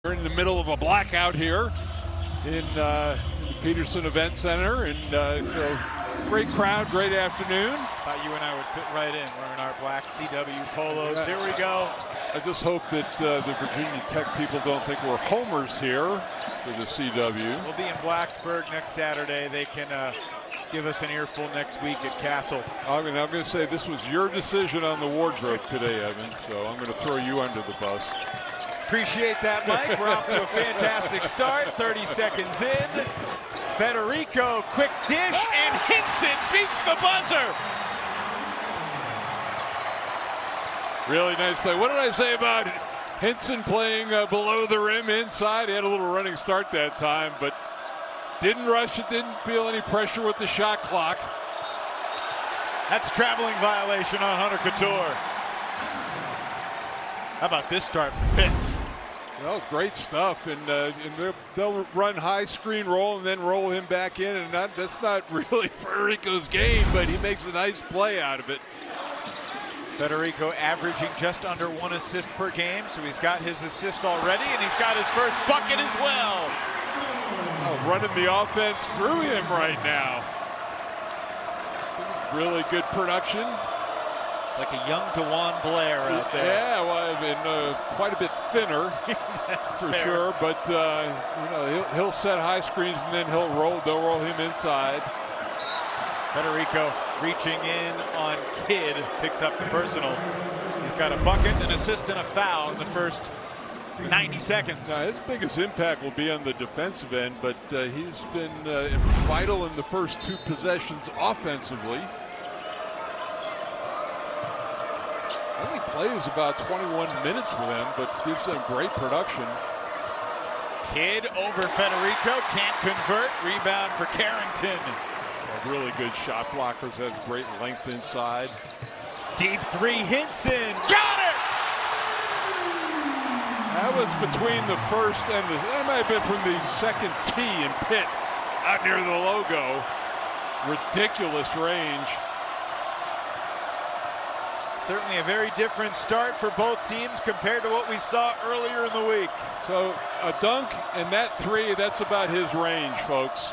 We're in the middle of a blackout here in the Peterson Event Center, and so great crowd, great afternoon. Thought you and I would fit right in. We're in our black CW polos. Here we go. I just hope that the Virginia Tech people don't think we're homers here for the CW. We'll be in Blacksburg next Saturday. They can give us an earful next week at Castle. I'm going to say this was your decision on the wardrobe today, Evan, so I'm going to throw you under the bus. Appreciate that, Mike. We're off to a fantastic start. 30 seconds in. Federico, quick dish, and Hinson beats the buzzer. Really nice play. What did I say about Hinson playing below the rim inside? He had a little running start that time, but didn't rush it, didn't feel any pressure with the shot clock. That's a traveling violation on Hunter Couture. How about this start for Pitt? Well, great stuff, and they'll run high screen roll and then roll him back in, and that's not really Federico's game, but he makes a nice play out of it. Federico averaging just under 1 assist per game, so he's got his assist already, and he's got his first bucket as well. Oh, running the offense through him right now. Really good production. It's like a young DeJuan Blair out there. Yeah, well, I mean, quite a bit thinner for fair. sure, but you know, he'll set high screens and then they'll roll him inside. Federico reaching in on Kidd, picks up the personal. He's got a bucket, an assist, and a foul in the first 90 seconds. Now, his biggest impact will be on the defensive end, but he's been vital in the first 2 possessions offensively. Only plays about 21 minutes for them, but gives them great production. Kidd over Federico, can't convert. Rebound for Carrington. Really good shot blockers, has great length inside. Deep three, Hinson, got it! That was between the first and that might have been from the second tee in Pitt, out near the logo. Ridiculous range. Certainly a very different start for both teams compared to what we saw earlier in the week. So a dunk and that 3, that's about his range, folks.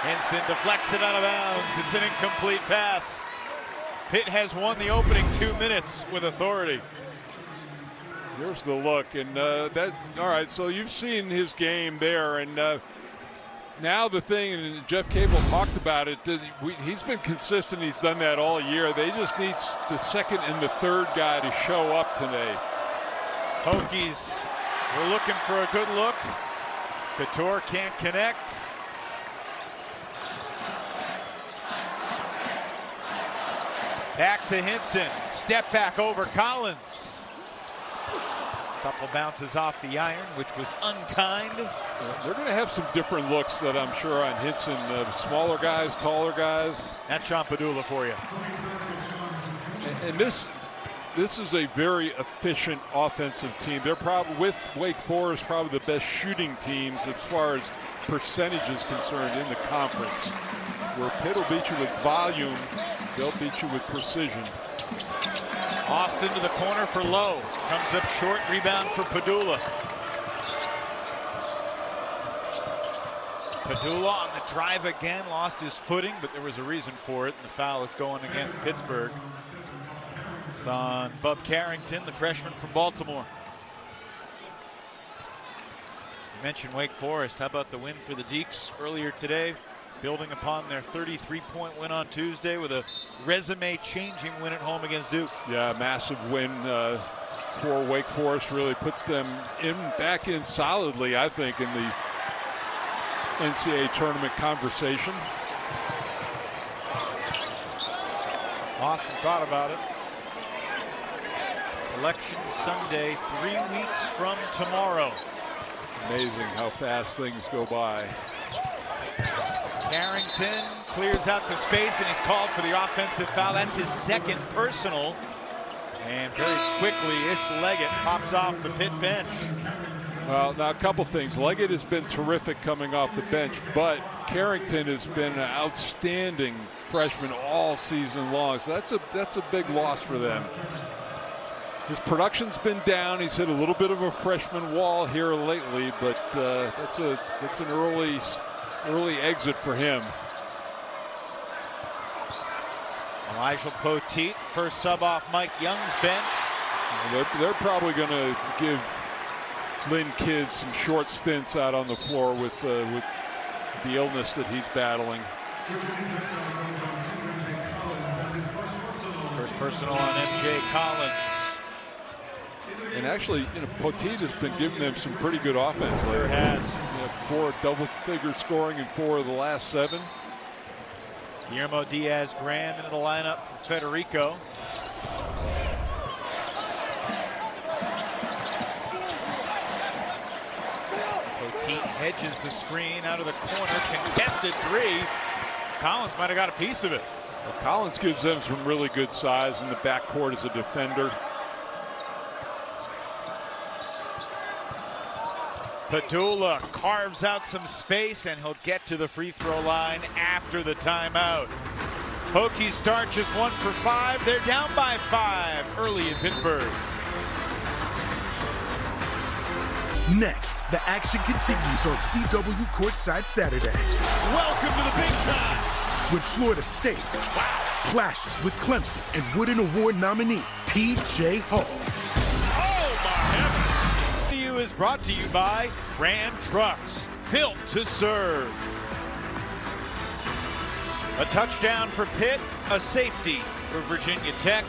Hinson deflects it out of bounds. It's an incomplete pass. Pitt has won the opening 2 minutes with authority. Here's the look, and all right, so you've seen his game there, and now the thing, and Jeff Cable talked about it, he's been consistent, he's done that all year. They just need the second and the third guy to show up today. Hokies, we're looking for a good look. Couture can't connect. Back to Hinson, step back over Collins. Couple bounces off the iron, which was unkind. They're going to have some different looks that I'm sure on Hinson. Smaller guys, taller guys. That's Sean Pedulla for you. And this is a very efficient offensive team. They're probably, with Wake Forest, probably the best shooting teams as far as percentage is concerned in the conference. Where Pitt will beat you with volume, they'll beat you with precision. Austin to the corner for Lowe. Comes up short, rebound for Pedulla. Pedulla on the drive again, lost his footing, but there was a reason for it, and the foul is going against Pittsburgh. It's on Bub Carrington, the freshman from Baltimore. You mentioned Wake Forest. How about the win for the Deeks earlier today? Building upon their 33-point win on Tuesday with a resume-changing win at home against Duke. Yeah, massive win for Wake Forest. Really puts them back in solidly, I think, in the NCAA tournament conversation. Austin thought about it. Selection Sunday, 3 weeks from tomorrow. Amazing how fast things go by. Carrington clears out the space, and he's called for the offensive foul. That's his second personal. And very quickly, Ish Leggett pops off the Pitt bench. Well, now a couple things. Leggett has been terrific coming off the bench, but Carrington has been an outstanding freshman all season long. So that's a big loss for them. His production's been down. He's hit a little bit of a freshman wall here lately, but that's an early exit for him. Elijah Poteet, first sub off Mike Young's bench. They're probably going to give Lynn Kidd some short stints out on the floor with the illness that he's battling. First personal on MJ Collins. And actually, Poteet has been giving them some pretty good offense. Sure has. 4 double-figure scoring in 4 of the last 7. Guillermo Diaz-Graham into the lineup for Federico. Poteet hedges the screen out of the corner. Contested 3. Collins might have got a piece of it. Well, Collins gives them some really good size in the backcourt as a defender. Pedulla carves out some space, and he'll get to the free throw line after the timeout. Hokies start just 1 for 5. They're down by 5 early in Pittsburgh. Next, the action continues on CW Courtside Saturday. Welcome to the big time. When Florida State clashes with Clemson and Wooden Award nominee P.J. Hall. CU is brought to you by Ram Trucks, built to serve. A touchdown for Pitt, a safety for Virginia Tech,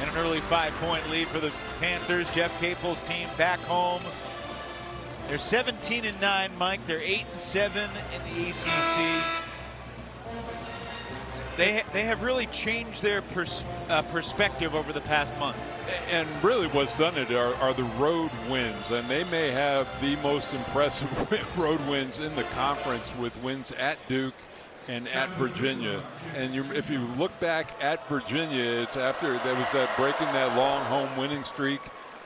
and an early 5-point lead for the Panthers. Jeff Capel's team back home. They're 17-9, Mike. They're 8-7 in the ACC. They have really changed their perspective over the past month. And really what's done it are the road wins, and they may have the most impressive road wins in the conference, with wins at Duke and at Virginia. And if you look back at Virginia, it's after there was that breaking that long home winning streak,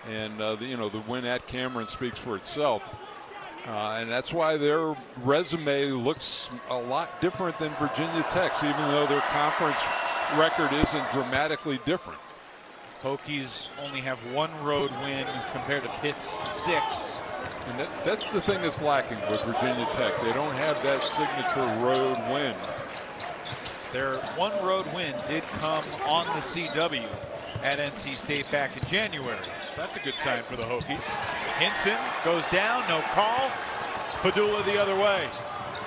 and the win at Cameron speaks for itself. And that's why their resume looks a lot different than Virginia Tech's, even though their conference record isn't dramatically different. Hokies only have 1 road win compared to Pitt's 6. And that's the thing that's lacking with Virginia Tech. They don't have that signature road win. Their 1 road win did come on the CW at NC State back in January. So that's a good sign for the Hokies. Hinson goes down, no call. Pedulla the other way.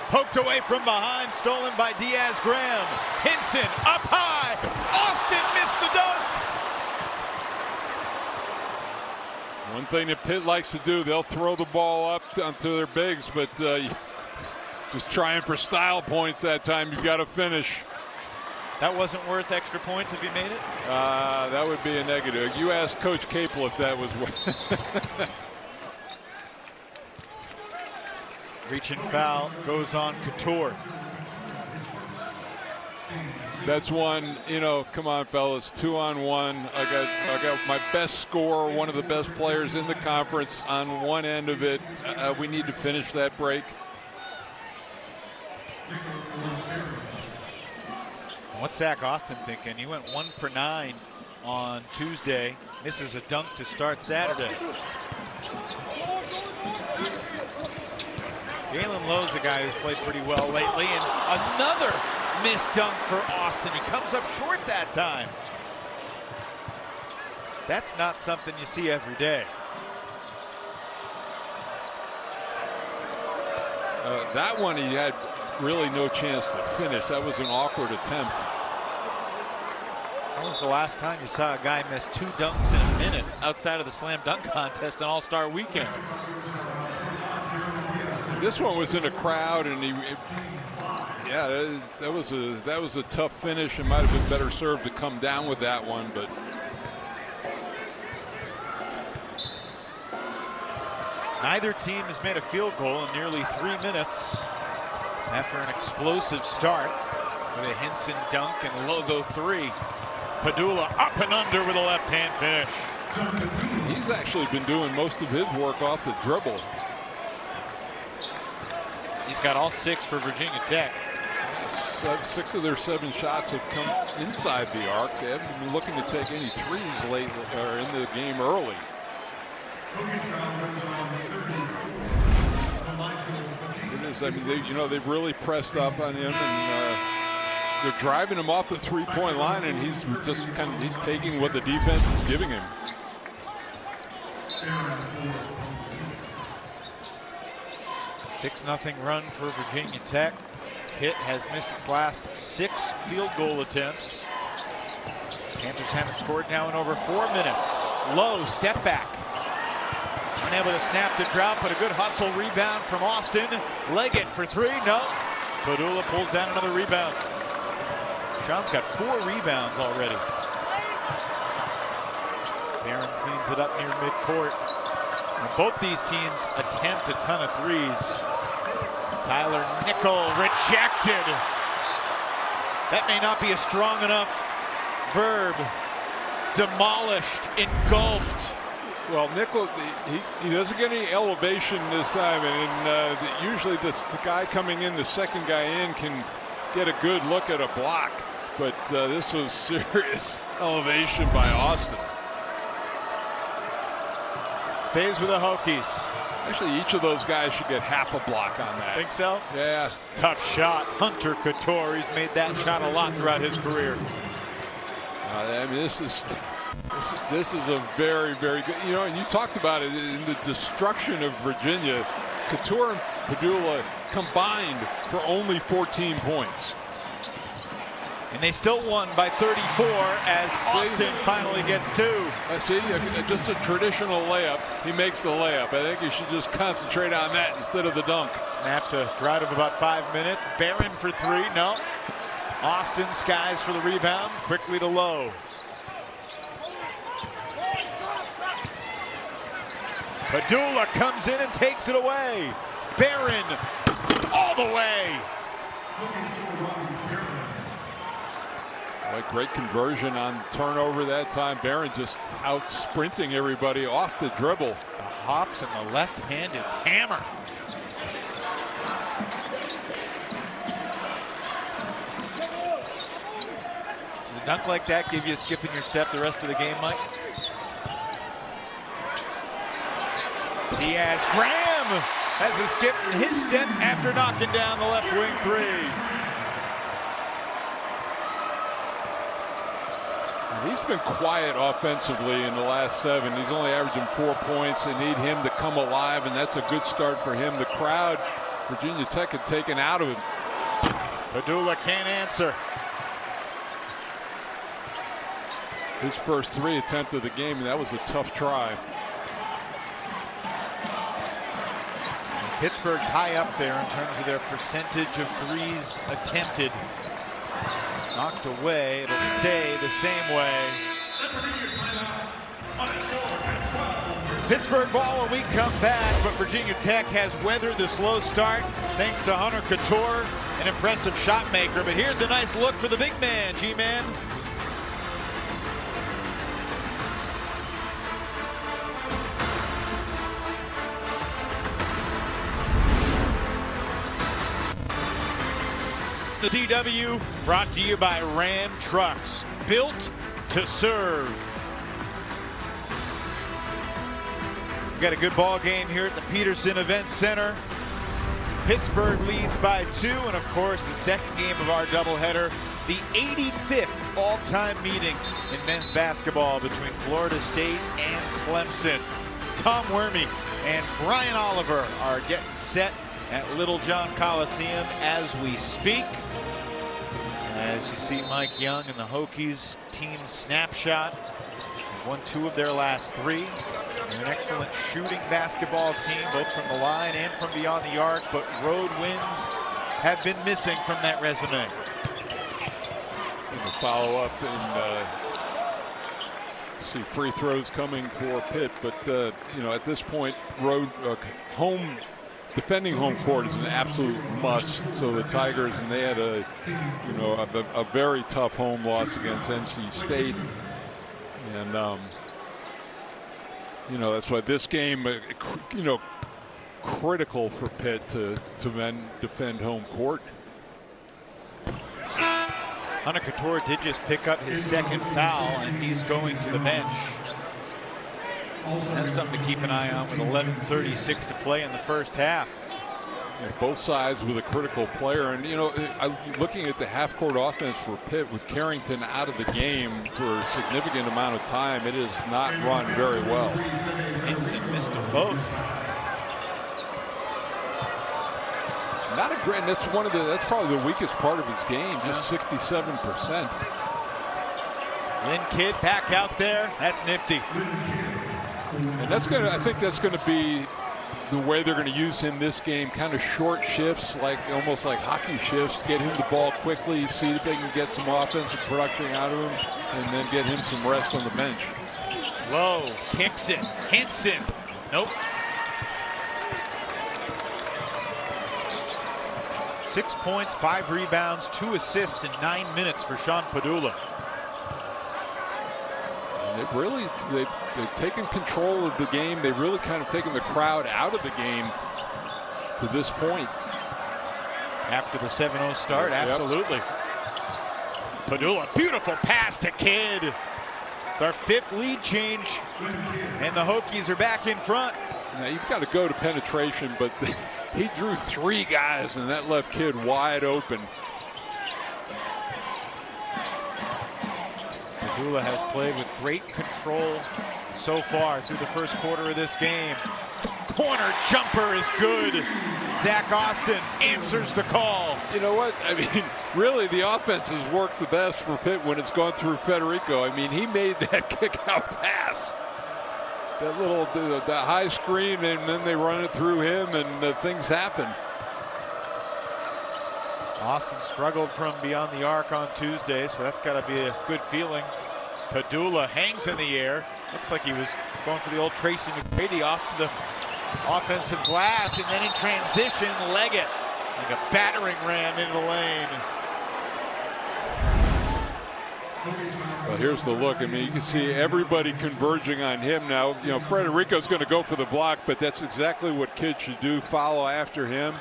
Poked away from behind, stolen by Diaz-Graham. Hinson up high. Austin missed the dunk. One thing that Pitt likes to do, they'll throw the ball up onto their bigs, but just trying for style points that time. You've got to finish. That wasn't worth extra points if you made it? That would be a negative. You asked Coach Capel if that was worth. Reaching foul goes on Couture. That's one, come on, fellas, 2-on-1. I got my best scorer, one of the best players in the conference on one end of it. We need to finish that break. What's Zack Austin thinking? He went 1 for 9 on Tuesday. Misses a dunk to start Saturday. Jaland Lowe's a guy who's played pretty well lately, and another missed dunk for Austin. He comes up short that time. That's not something you see every day. That one he had really no chance to finish. That was an awkward attempt. When was the last time you saw a guy miss 2 dunks in a minute outside of the slam dunk contest on All-Star Weekend? This one was in a crowd, and that was a tough finish. It might have been better served to come down with that one, but neither team has made a field goal in nearly 3 minutes after an explosive start with a Hinson dunk and logo 3. Pedulla up and under with a left-hand finish. He's actually been doing most of his work off the dribble. He's got all 6 for Virginia Tech. 6 of their 7 shots have come inside the arc. They haven't been looking to take any threes late or in the game early. It is. I mean, they've really pressed up on him, and they're driving him off the three-point line, and he's just he's taking what the defense is giving him. 6-0 run for Virginia Tech. Pitt has missed its last 6 field goal attempts. Panthers haven't scored now in over 4 minutes. Lowe, step back. Unable to snap the drought, but a good hustle rebound from Austin. Leggett for 3, no. Pedulla pulls down another rebound. Sean's got 4 rebounds already. Barron cleans it up near midcourt. And both these teams attempt a ton of threes. Tyler Nickel rejected. That may not be a strong enough verb. Demolished, engulfed. Well, Nickel, he doesn't get any elevation this time, and usually the guy coming in, the second guy in, can get a good look at a block. But this was serious elevation by Austin. Stays with the Hokies. Actually, each of those guys should get half a block on that. Think so? Yeah. Tough shot. Hunter Couture, he's made that shot a lot throughout his career. I mean, this is a very, very good, and you talked about it in the destruction of Virginia. Couture and Pedulla combined for only 14 points. And they still won by 34 as Austin finally gets 2. See, just a traditional layup. He makes the layup. I think he should just concentrate on that instead of the dunk. Snapped a drive of about 5 minutes. Barron for 3, no. Austin skies for the rebound, quickly to Lowe. Pedulla comes in and takes it away. Barron all the way. Great conversion on turnover that time. Barron just out sprinting everybody off the dribble. The hops and the left-handed hammer. Does a dunk like that give you a skip in your step the rest of the game, Mike? Diaz Graham has a skip in his step after knocking down the left wing 3. He's been quiet offensively in the last 7. He's only averaging 4 points. They need him to come alive, and that's a good start for him. The crowd, Virginia Tech, had taken out of him. Pedulla can't answer. His first 3 attempt of the game, and that was a tough try. Pittsburgh's high up there in terms of their percentage of threes attempted. Knocked away, it'll stay the same way. Pittsburgh ball when we come back, but Virginia Tech has weathered the slow start thanks to Hunter Couture, an impressive shot maker. But here's a nice look for the big man, G-Man. The CW brought to you by Ram Trucks, built to serve. We've got a good ball game here at the Peterson Event Center. Pittsburgh leads by 2, and of course the second game of our doubleheader, the 85th all-time meeting in men's basketball between Florida State and Clemson. Tom Wormy and Brian Oliver are getting set at Little John Coliseum as we speak. As you see Mike Young and the Hokies team snapshot. They've won 2 of their last 3. They're an excellent shooting basketball team, both from the line and from beyond the arc, but road wins have been missing from that resume. And the follow-up, and see free throws coming for Pitt, but at this point, defending home court is an absolute must. So the Tigers, and they had a very tough home loss against NC State, and that's why this game, critical for Pitt to defend home court. Couture did just pick up his second foul, and he's going to the bench. That's something to keep an eye on with 11:36 to play in the first half. Yeah, both sides with a critical player, and you know, looking at the half-court offense for Pitt with Carrington out of the game for a significant amount of time, it is not run very well. Hinson missed them both. Not a great. That's that's probably the weakest part of his game. Just 67%. Lynn Kidd back out there. That's nifty. And that's gonna. I think that's going to be the way they're going to use him this game. Kind of short shifts, like almost like hockey shifts. Get him the ball quickly. See if they can get some offensive production out of him, and then get him some rest on the bench. Lowe kicks it. Hinson. Nope. 6 points, 5 rebounds, 2 assists in 9 minutes for Sean Pedulla. They've taken control of the game. They've really kind of taken the crowd out of the game to this point. After the 7-0 start, absolutely. Yep. Pedulla, beautiful pass to Kidd. It's our 5th lead change, and the Hokies are back in front. Now you've got to go to penetration, but he drew 3 guys, and that left Kidd wide open. Pedulla has played with great control so far through the first quarter of this game. Corner jumper is good. Zack Austin answers the call. You know what? I mean, really, the offense has worked the best for Pitt when it's gone through Federico. I mean, he made that kick-out pass. That little the high screen, and then they run it through him, and things happen. Austin struggled from beyond the arc on Tuesday, so that's got to be a good feeling. Pedulla hangs in the air. Looks like he was going for the old Tracy McGrady off the offensive glass, and then in transition, Leggett like a battering ram into the lane. Well, here's the look. I mean, you can see everybody converging on him now. You know, Federico's going to go for the block, but that's exactly what Kidd should do. Follow after him.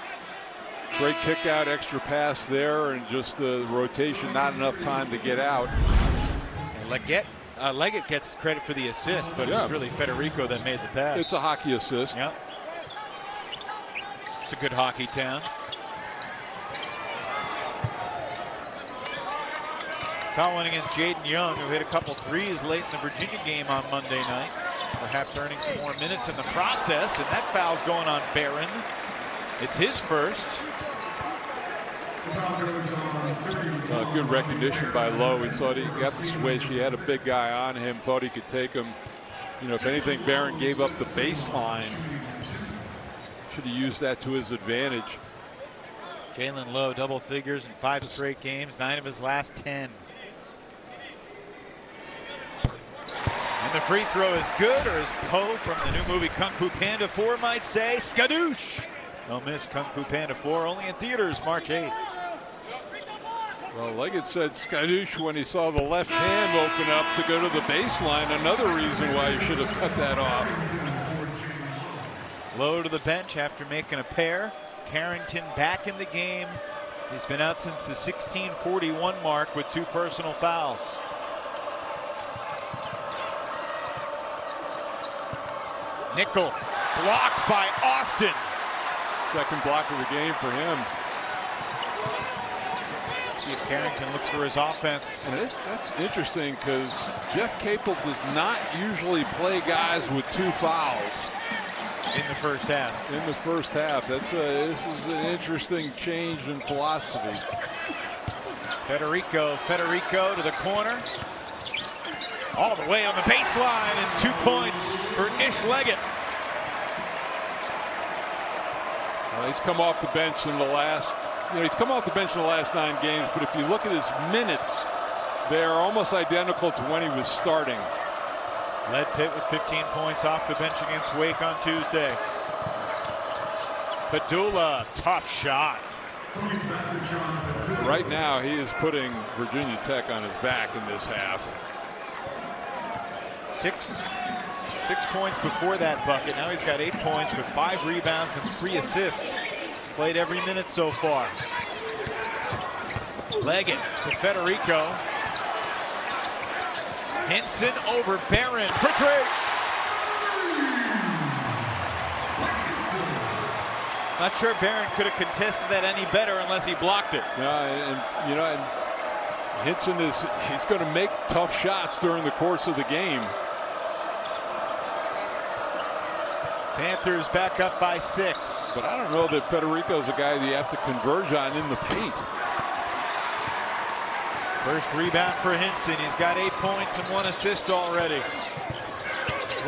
Great kick out, extra pass there, and just the rotation, not enough time to get out. And Leggett gets credit for the assist, but it was really Federico that made the pass. It's a hockey assist. Yep. It's a good hockey town. Foul against Jaden Young, who hit a couple threes late in the Virginia game on Monday night. Perhaps earning some more minutes in the process, and that foul's going on Barron. It's his first. Good recognition by Lowe. He thought he got the switch. He had a big guy on him, thought he could take him. You know, if anything, Barron gave up the baseline. Should have used that to his advantage. Jaland Lowe, double figures in 5 straight games, 9 of his last 10. And the free throw is good, or as Poe from the new movie Kung Fu Panda 4 might say, skadoosh. Don't miss Kung Fu Panda 4, only in theaters March 8th. Well, Leggett said skadoosh when he saw the left hand open up to go to the baseline. Another reason why he should have cut that off. Lowe to the bench after making a pair. Carrington back in the game. He's been out since the 16:41 mark with 2 personal fouls. Nickel blocked by Austin. Second block of the game for him. See if Carrington looks for his offense. And that's interesting because Jeff Capel does not usually play guys with 2 fouls. In the first half. In the first half. This is an interesting change in philosophy. Federico to the corner. All the way on the baseline, and 2 points for Ish Leggett. Well, he's come off the bench in the last, he's come off the bench in the last 9 games, but if you look at his minutes, they're almost identical to when he was starting. Led Pitt with 15 points off the bench against Wake on Tuesday. Pedulla, tough shot. Right now, he is putting Virginia Tech on his back in this half. 6 points before that bucket. Now he's got 8 points with 5 rebounds and 3 assists. Played every minute so far. Leggett to Federico. Hinson over Barron for three. Not sure Barron could have contested that any better unless he blocked it. Yeah, and you know, and Hinson he's going to make tough shots during the course of the game. Panthers back up by 6. But I don't know that Federico's a guy that you have to converge on in the paint. First rebound for Hinson. He's got 8 points and 1 assist already.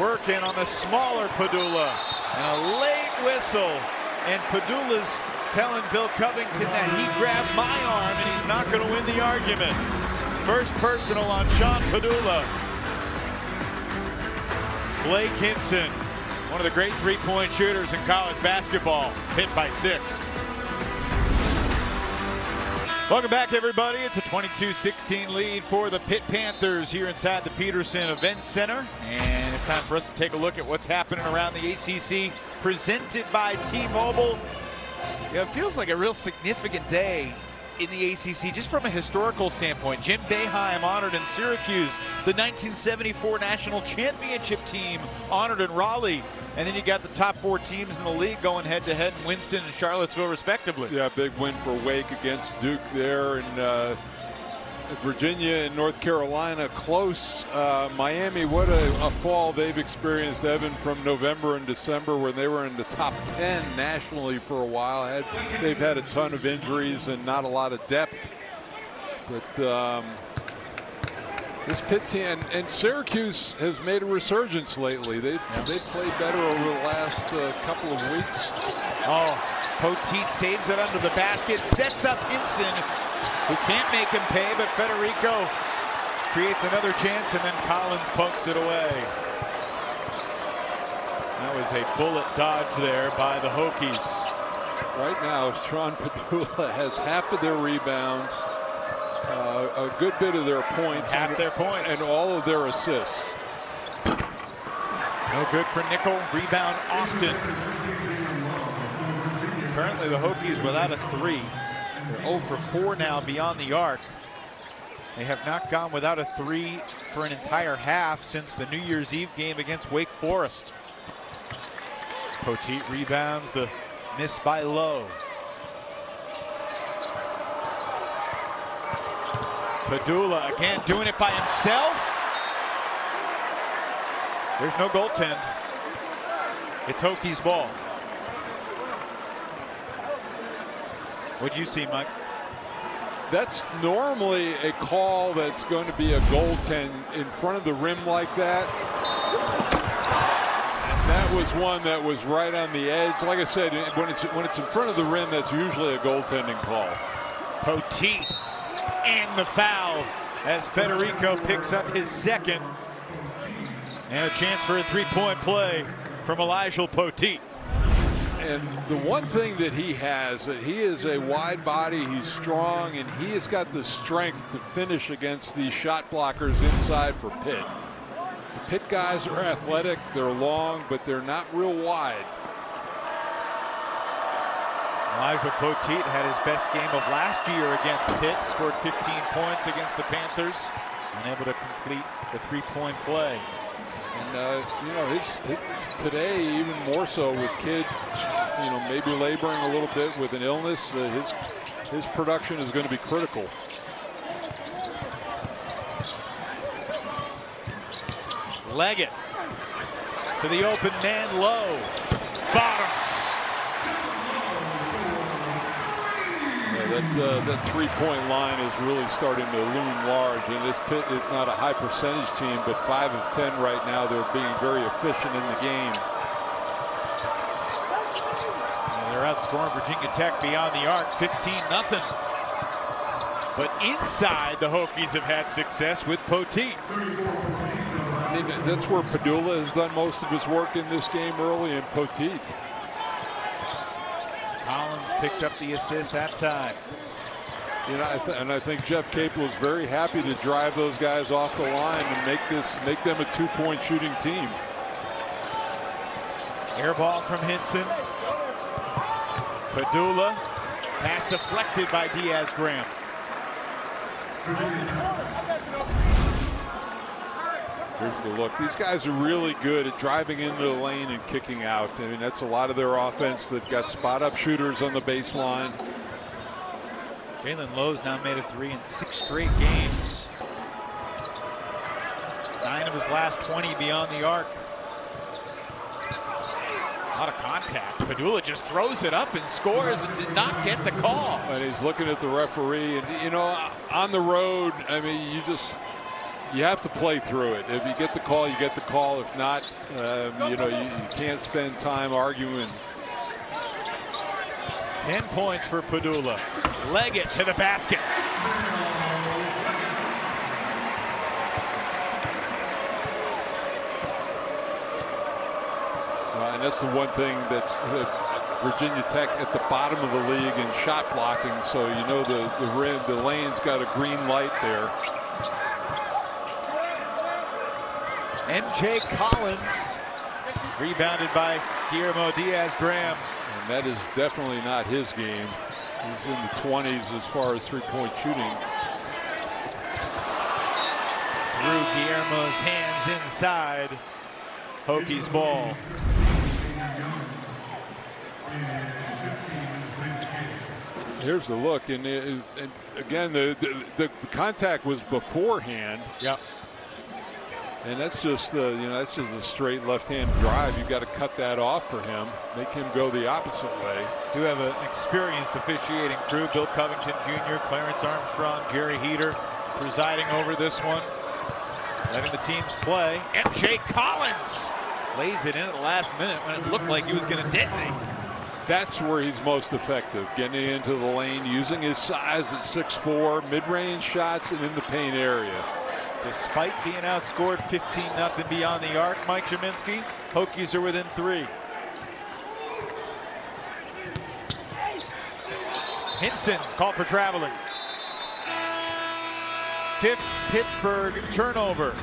Working on the smaller Pedulla. And a late whistle. And Pedulla's telling Bill Covington that he grabbed my arm and he's not going to win the argument. First personal on Sean Pedulla. Blake Hinson, one of the great three-point shooters in college basketball. Pitt by 6. Welcome back, everybody. It's a 22-16 lead for the Pitt Panthers here inside the Peterson Events Center. And it's time for us to take a look at what's happening around the ACC, presented by T-Mobile. Yeah, it feels like a real significant day in the ACC, just from a historical standpoint. Jim Boeheim honored in Syracuse, the 1974 national championship team honored in Raleigh. And then you got the top 4 teams in the league going head-to-head in Winston and Charlottesville, respectively. Yeah, big win for Wake against Duke there, and Virginia and North Carolina close. Miami, what a fall they've experienced, Evan, from November and December, when they were in the top 10 nationally for a while. They've had a ton of injuries and not a lot of depth. But this Pitt team and Syracuse has made a resurgence lately. They've played better over the last couple of weeks. Oh, Poteet saves it under the basket, sets up Hinson, who can't make him pay, but Federico creates another chance, and then Collins pokes it away. That was a bullet dodge there by the Hokies. Right now, Sean Pedulla has half of their rebounds, a good bit of their points, and all of their assists. No good for nickel. Rebound, Austin. Currently, the Hokies without a 3. They're 0 for 4 now beyond the arc. They have not gone without a 3 for an entire half since the New Year's Eve game against Wake Forest. Poteet rebounds, the miss by Lowe. Pedulla again doing it by himself. There's no goaltend. It's Hokies ball. What'd you see, Mike? That's normally a call that's going to be a goaltend in front of the rim like that. And that was one that was right on the edge. Like I said, when it's in front of the rim, that's usually a goaltending call. Poteet and the foul as Federico picks up his second. And a chance for a three-point play from Elijah Poteet. And the one thing that he has, that he is a wide body, he's strong, and he has got the strength to finish against these shot blockers inside for Pitt. The Pitt guys are athletic, they're long, but they're not real wide. Elijah Poteet had his best game of last year against Pitt, scored 15 points against the Panthers, unable to complete the three-point play. And you know, today even more so with Kidd, you know, maybe laboring a little bit with an illness. His production is going to be critical. Leggett to the open man, Lowe. Bottoms. That three-point line is really starting to loom large, and this Pitt is not a high percentage team, but 5 of 10 right now. They're being very efficient in the game. And they're outscoring Virginia Tech beyond the arc, 15-0. But inside, the Hokies have had success with Poteet. I mean, that's where Pedulla has done most of his work in this game early, and Poteet. Collins picked up the assist that time. You know, I think Jeff Capel is very happy to drive those guys off the line and make them a two-point shooting team. Air ball from Hinson. Pedulla. Pass deflected by Diaz Graham. Here's the look. These guys are really good at driving into the lane and kicking out. I mean, that's a lot of their offense. They've got spot-up shooters on the baseline. Jaland Lowe's now made a 3 in 6 straight games. 9 of his last 20 beyond the arc. A lot of contact. Pedulla just throws it up and scores and did not get the call. And he's looking at the referee. And, you know, on the road, I mean, you have to play through it. If you get the call, you get the call. If not, you know, you can't spend time arguing. 10 points for Pedulla. Leg it to the basket. And that's the one thing that's Virginia Tech at the bottom of the league in shot blocking. So you know the lane's got a green light there. MJ Collins rebounded by Guillermo Diaz-Graham. And that is definitely not his game. He's in the 20s as far as three-point shooting. Through Guillermo's hands inside. Hokies ball. Here's the look, and again, the contact was beforehand. Yep. And that's just you know, that's just a straight left-hand drive. You've got to cut that off for him, make him go the opposite way. Do have an experienced officiating crew: Bill Covington Jr., Clarence Armstrong, Jerry Heater, presiding over this one, letting the teams play. MJ Collins lays it in at the last minute when it looked like he was going to detonate. That's where he's most effective, getting into the lane, using his size at 6'4", mid-range shots and in the paint area. Despite being outscored 15-0 beyond the arc, Mike Jaminski, Hokies are within 3. Hinson called for traveling. 5th Pittsburgh turnover.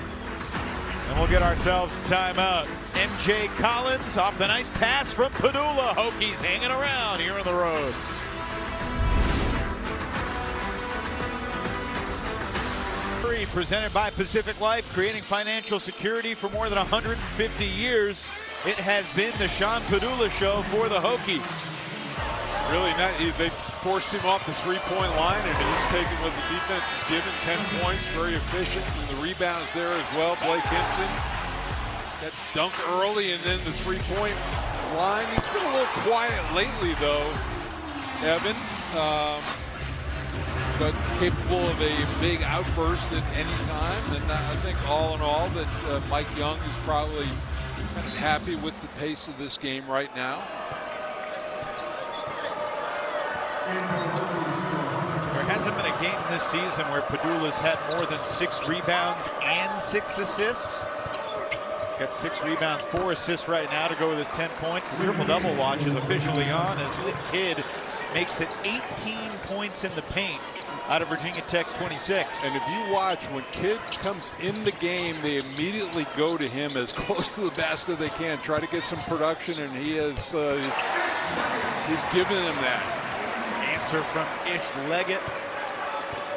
And we'll get ourselves a timeout. MJ Collins off the nice pass from Pedulla. Hokies hanging around here on the road. Presented by Pacific Life, creating financial security for more than 150 years. It has been the Sean Pedulla show for the Hokies. Really not. They forced him off the three-point line, and he's taking what the defense is given. 10 points, very efficient, and the rebounds there as well. Blake Hinson, that dunk early, and then the three-point line. He's been a little quiet lately, though, Evan. But capable of a big outburst at any time. And I think all in all that Mike Young is probably kind of happy with the pace of this game right now. There hasn't been a game this season where Pedulla's had more than 6 rebounds and 6 assists. Got 6 rebounds, 4 assists right now to go with his 10 points. The triple-double watch is officially on as the kid makes it 18 points in the paint out of Virginia Tech's 26. And if you watch, when Kidd comes in the game, they immediately go to him as close to the basket as they can, try to get some production, and he has he's giving them that. Answer from Ish Leggett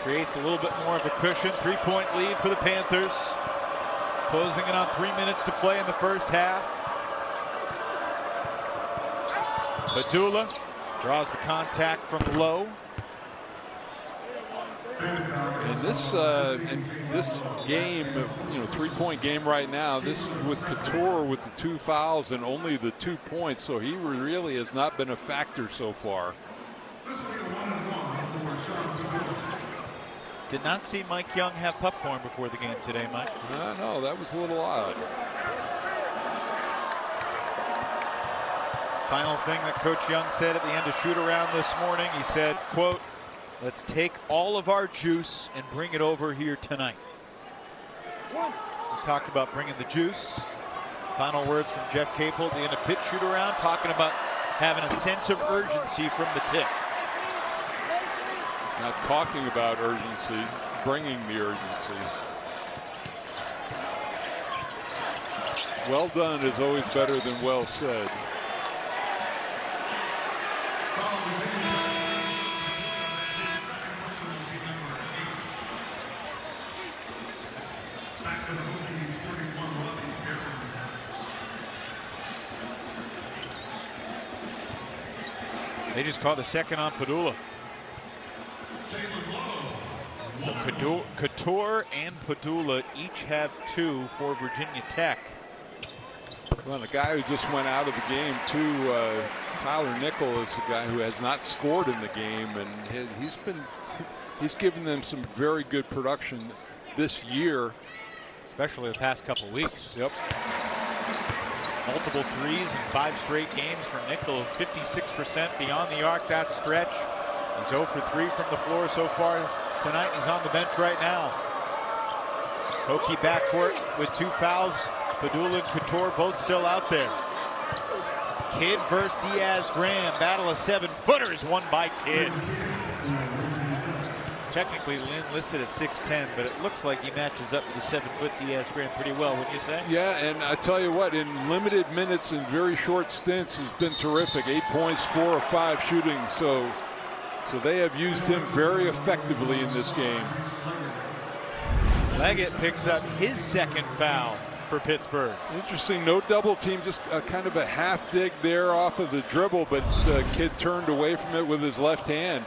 creates a little bit more of a cushion. 3-point lead for the Panthers. Closing it on 3 minutes to play in the first half. Pedulla draws the contact from Lowe. And this game, you know, 3-point game right now, this is with Couture with the 2 fouls and only the 2 points, so he really has not been a factor so far. Did not see Mike Young have popcorn before the game today, Mike. No, that was a little odd. Final thing that Coach Young said at the end of shoot-around this morning, he said, quote, "Let's take all of our juice and bring it over here tonight." We talked about bringing the juice. Final words from Jeff Capel at the end of Pitt shoot-around, talking about having a sense of urgency from the tip. Not talking about urgency, bringing the urgency. Well done is always better than well said. They just caught a second on Pedulla. So Couture and Pedulla each have 2 for Virginia Tech. Well, the guy who just went out of the game too, Tyler Nickel, is the guy who has not scored in the game, and he's given them some very good production this year, especially the past couple weeks. Yep. Multiple threes in 5 straight games for Nickel, 56% beyond the arc that stretch. He's 0 for 3 from the floor so far tonight. He's on the bench right now. Hokie backcourt with 2 fouls. Pedulla and Couture both still out there. Kidd versus Diaz-Graham. Battle of 7-footers won by Kidd. Technically Lynn listed at 6'10", but it looks like he matches up with the 7-foot Diaz-Graham pretty well, wouldn't you say? Yeah, and I tell you what, in limited minutes and very short stints, has been terrific. 8 points, 4 of 5 shooting. So they have used him very effectively in this game. Leggett picks up his 2nd foul for Pittsburgh. Interesting, no double team, just kind of a half dig there off of the dribble, but the Kidd turned away from it with his left hand.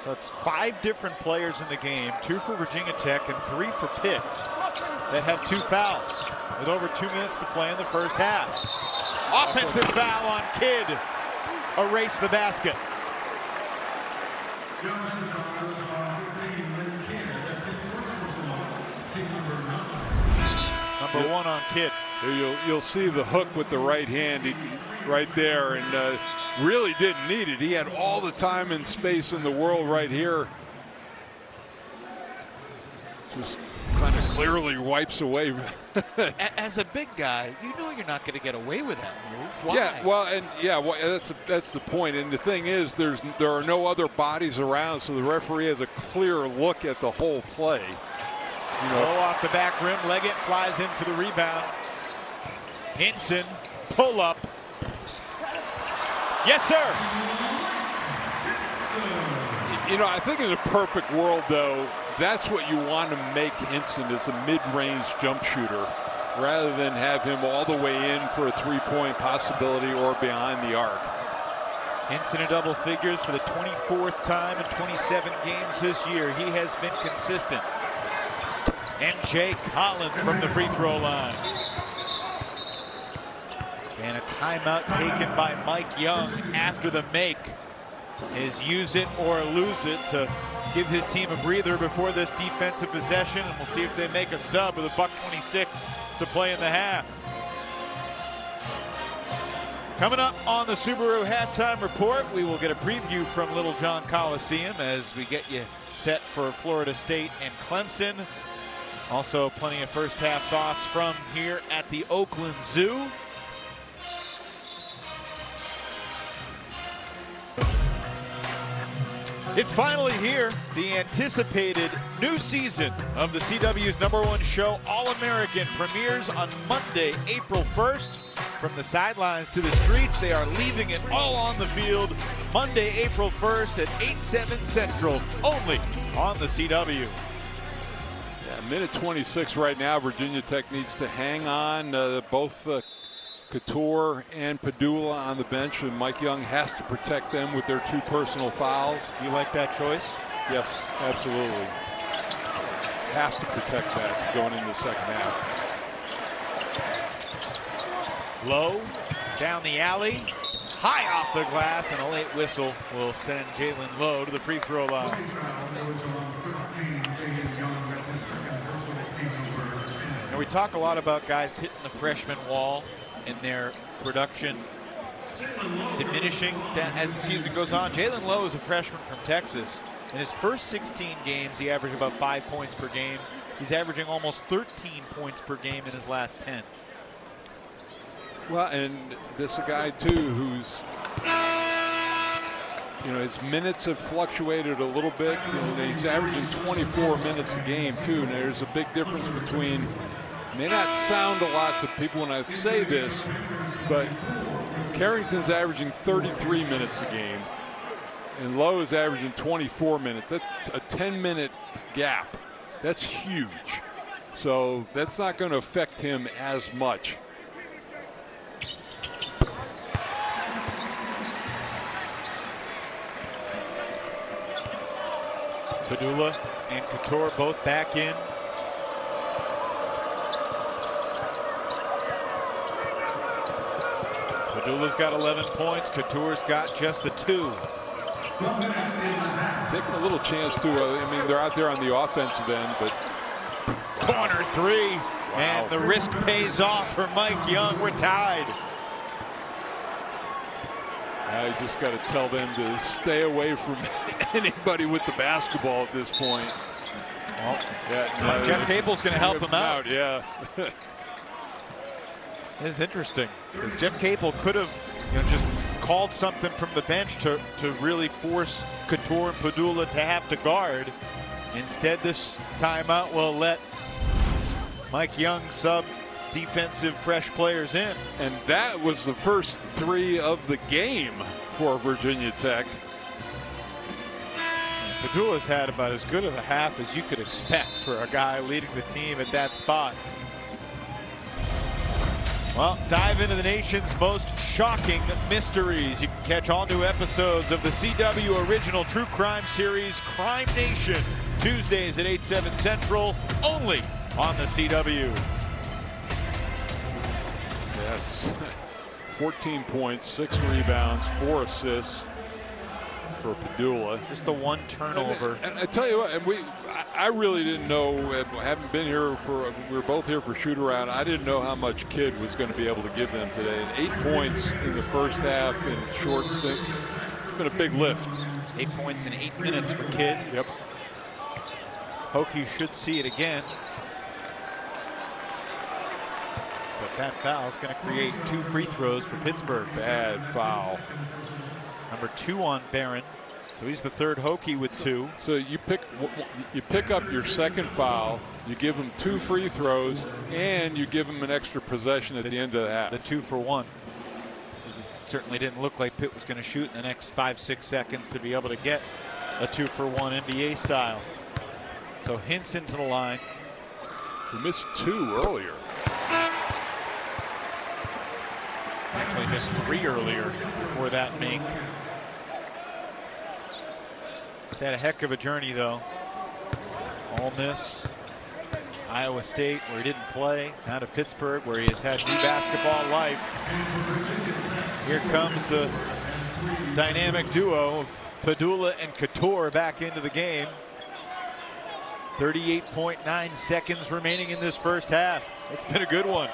So it's 5 different players in the game, 2 for Virginia Tech and 3 for Pitt, that have 2 fouls with over 2 minutes to play in the first half. Offensive foul on Kidd. Erase the basket. Number 1 on Kidd. You'll see the hook with the right hand right there, and really didn't need it. He had all the time and space in the world right here. Just kind of clearly wipes away. As a big guy, you know you're not going to get away with that move. Why? Yeah, well, that's the point. And the thing is, there are no other bodies around, so the referee has a clear look at the whole play. You know, off the back rim, Leggett flies in for the rebound. Hinson, pull up. Yes, sir. You know, I think in a perfect world, though, that's what you want to make Hinson, as a mid-range jump shooter, rather than have him all the way in for a 3-point possibility or behind the arc. Hinson in double figures for the 24th time in 27 games this year. He has been consistent. And Jay Collins from the free throw line. And a timeout taken by Mike Young after the make. Is use it or lose it to give his team a breather before this defensive possession. And we'll see if they make a sub with a $1:26 to play in the half. Coming up on the Subaru Halftime Report, we will get a preview from Little John Coliseum as we get you set for Florida State and Clemson. Also plenty of first half thoughts from here at the Oakland Zoo. It's finally here. The anticipated new season of the CW's #1 show, All-American, premieres on Monday, April 1st. From the sidelines to the streets, they are leaving it all on the field. Monday, April 1st at 8/7 Central, only on the CW. Minute 26 right now. Virginia Tech needs to hang on. Both Couture and Pedulla on the bench, and Mike Young has to protect them with their 2 personal fouls. Do you like that choice? Yes, absolutely. Have to protect that going into the second half. Lowe down the alley, high off the glass, and a late whistle will send Jaland Lowe to the free throw line. Now we talk a lot about guys hitting the freshman wall and their production diminishing as the season goes on. Jaland Lowe is a freshman from Texas. In his first 16 games, he averaged about 5 points per game. He's averaging almost 13 points per game in his last 10. Well, and this is a guy too who's, you know, his minutes have fluctuated a little bit. You know, he's averaging 24 minutes a game too. And there's a big difference between, may not sound a lot to people when I say this, but Carrington's averaging 33 minutes a game, and Lowe is averaging 24 minutes. That's a 10-minute gap. That's huge. So that's not going to affect him as much. Pedulla and Couture both back in. Pedulla's got 11 points. Couture's got just the 2. Taking a little chance to, I mean, they're out there on the offensive end, but corner 3. Wow. And the risk pays off for Mike Young. We're tied. I just got to tell them to stay away from anybody with the basketball at this point. Well, yeah, Jeff Capel's going to help him out. Yeah. It's interesting because Jeff Capel could have, just called something from the bench to really force Couture and Pedulla to have to guard. Instead, this timeout will let Mike Young sub defensive fresh players in. And that was the first 3 of the game for Virginia Tech. Pedulla's had about as good of a half as you could expect for a guy leading the team at that spot. Well, dive into the nation's most shocking mysteries. You can catch all new episodes of the CW original true crime series Crime Nation, Tuesdays at 8/7 Central, only on the CW. Yes. 14 points, 6 rebounds, 4 assists for Pedulla. Just the 1 turnover. And I tell you what, I really didn't know, haven't been here we were both here for shoot around. I didn't know how much Kidd was going to be able to give them today. And 8 points in the first half in short stint. It's been a big lift. 8 points in 8 minutes for Kidd. Yep. Hokies should see it again. But that foul is going to create 2 free throws for Pittsburgh. Bad foul. Number 2 on Barron. So he's the 3rd Hokie with 2. So you pick up your 2nd foul, you give him 2 free throws, and you give him an extra possession at the end of the half. The 2 for 1. It certainly didn't look like Pitt was going to shoot in the next 5-6 seconds to be able to get a 2 for 1 NBA style. So Hinson to the line. He missed 2 earlier. Actually missed 3 earlier before that make. He's had a heck of a journey though. Ole Miss, Iowa State where he didn't play, now to Pittsburgh where he has had new basketball life. Here comes the dynamic duo of Pedulla and Couture back into the game. 38.9 seconds remaining in this first half. It's been a good one.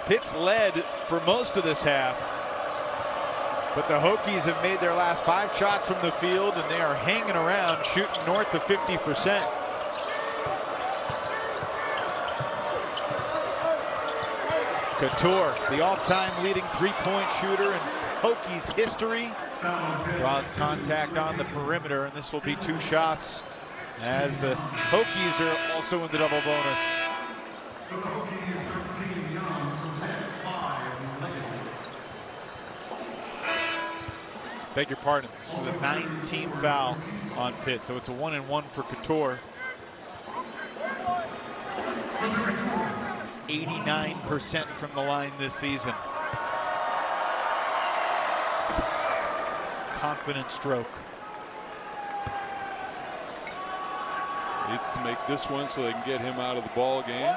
Pitt's led for most of this half, but the Hokies have made their last 5 shots from the field and they are hanging around, shooting north of 50%. Couture, the all-time leading 3-point shooter in Hokies history, draws contact on the perimeter, and this will be 2 shots as the Hokies are also in the double bonus. Beg your pardon, this was a 9-team foul on Pitt, so it's a 1-and-1 for Couture. He's 89% from the line this season. Confident stroke. Needs to make this one so they can get him out of the ball game.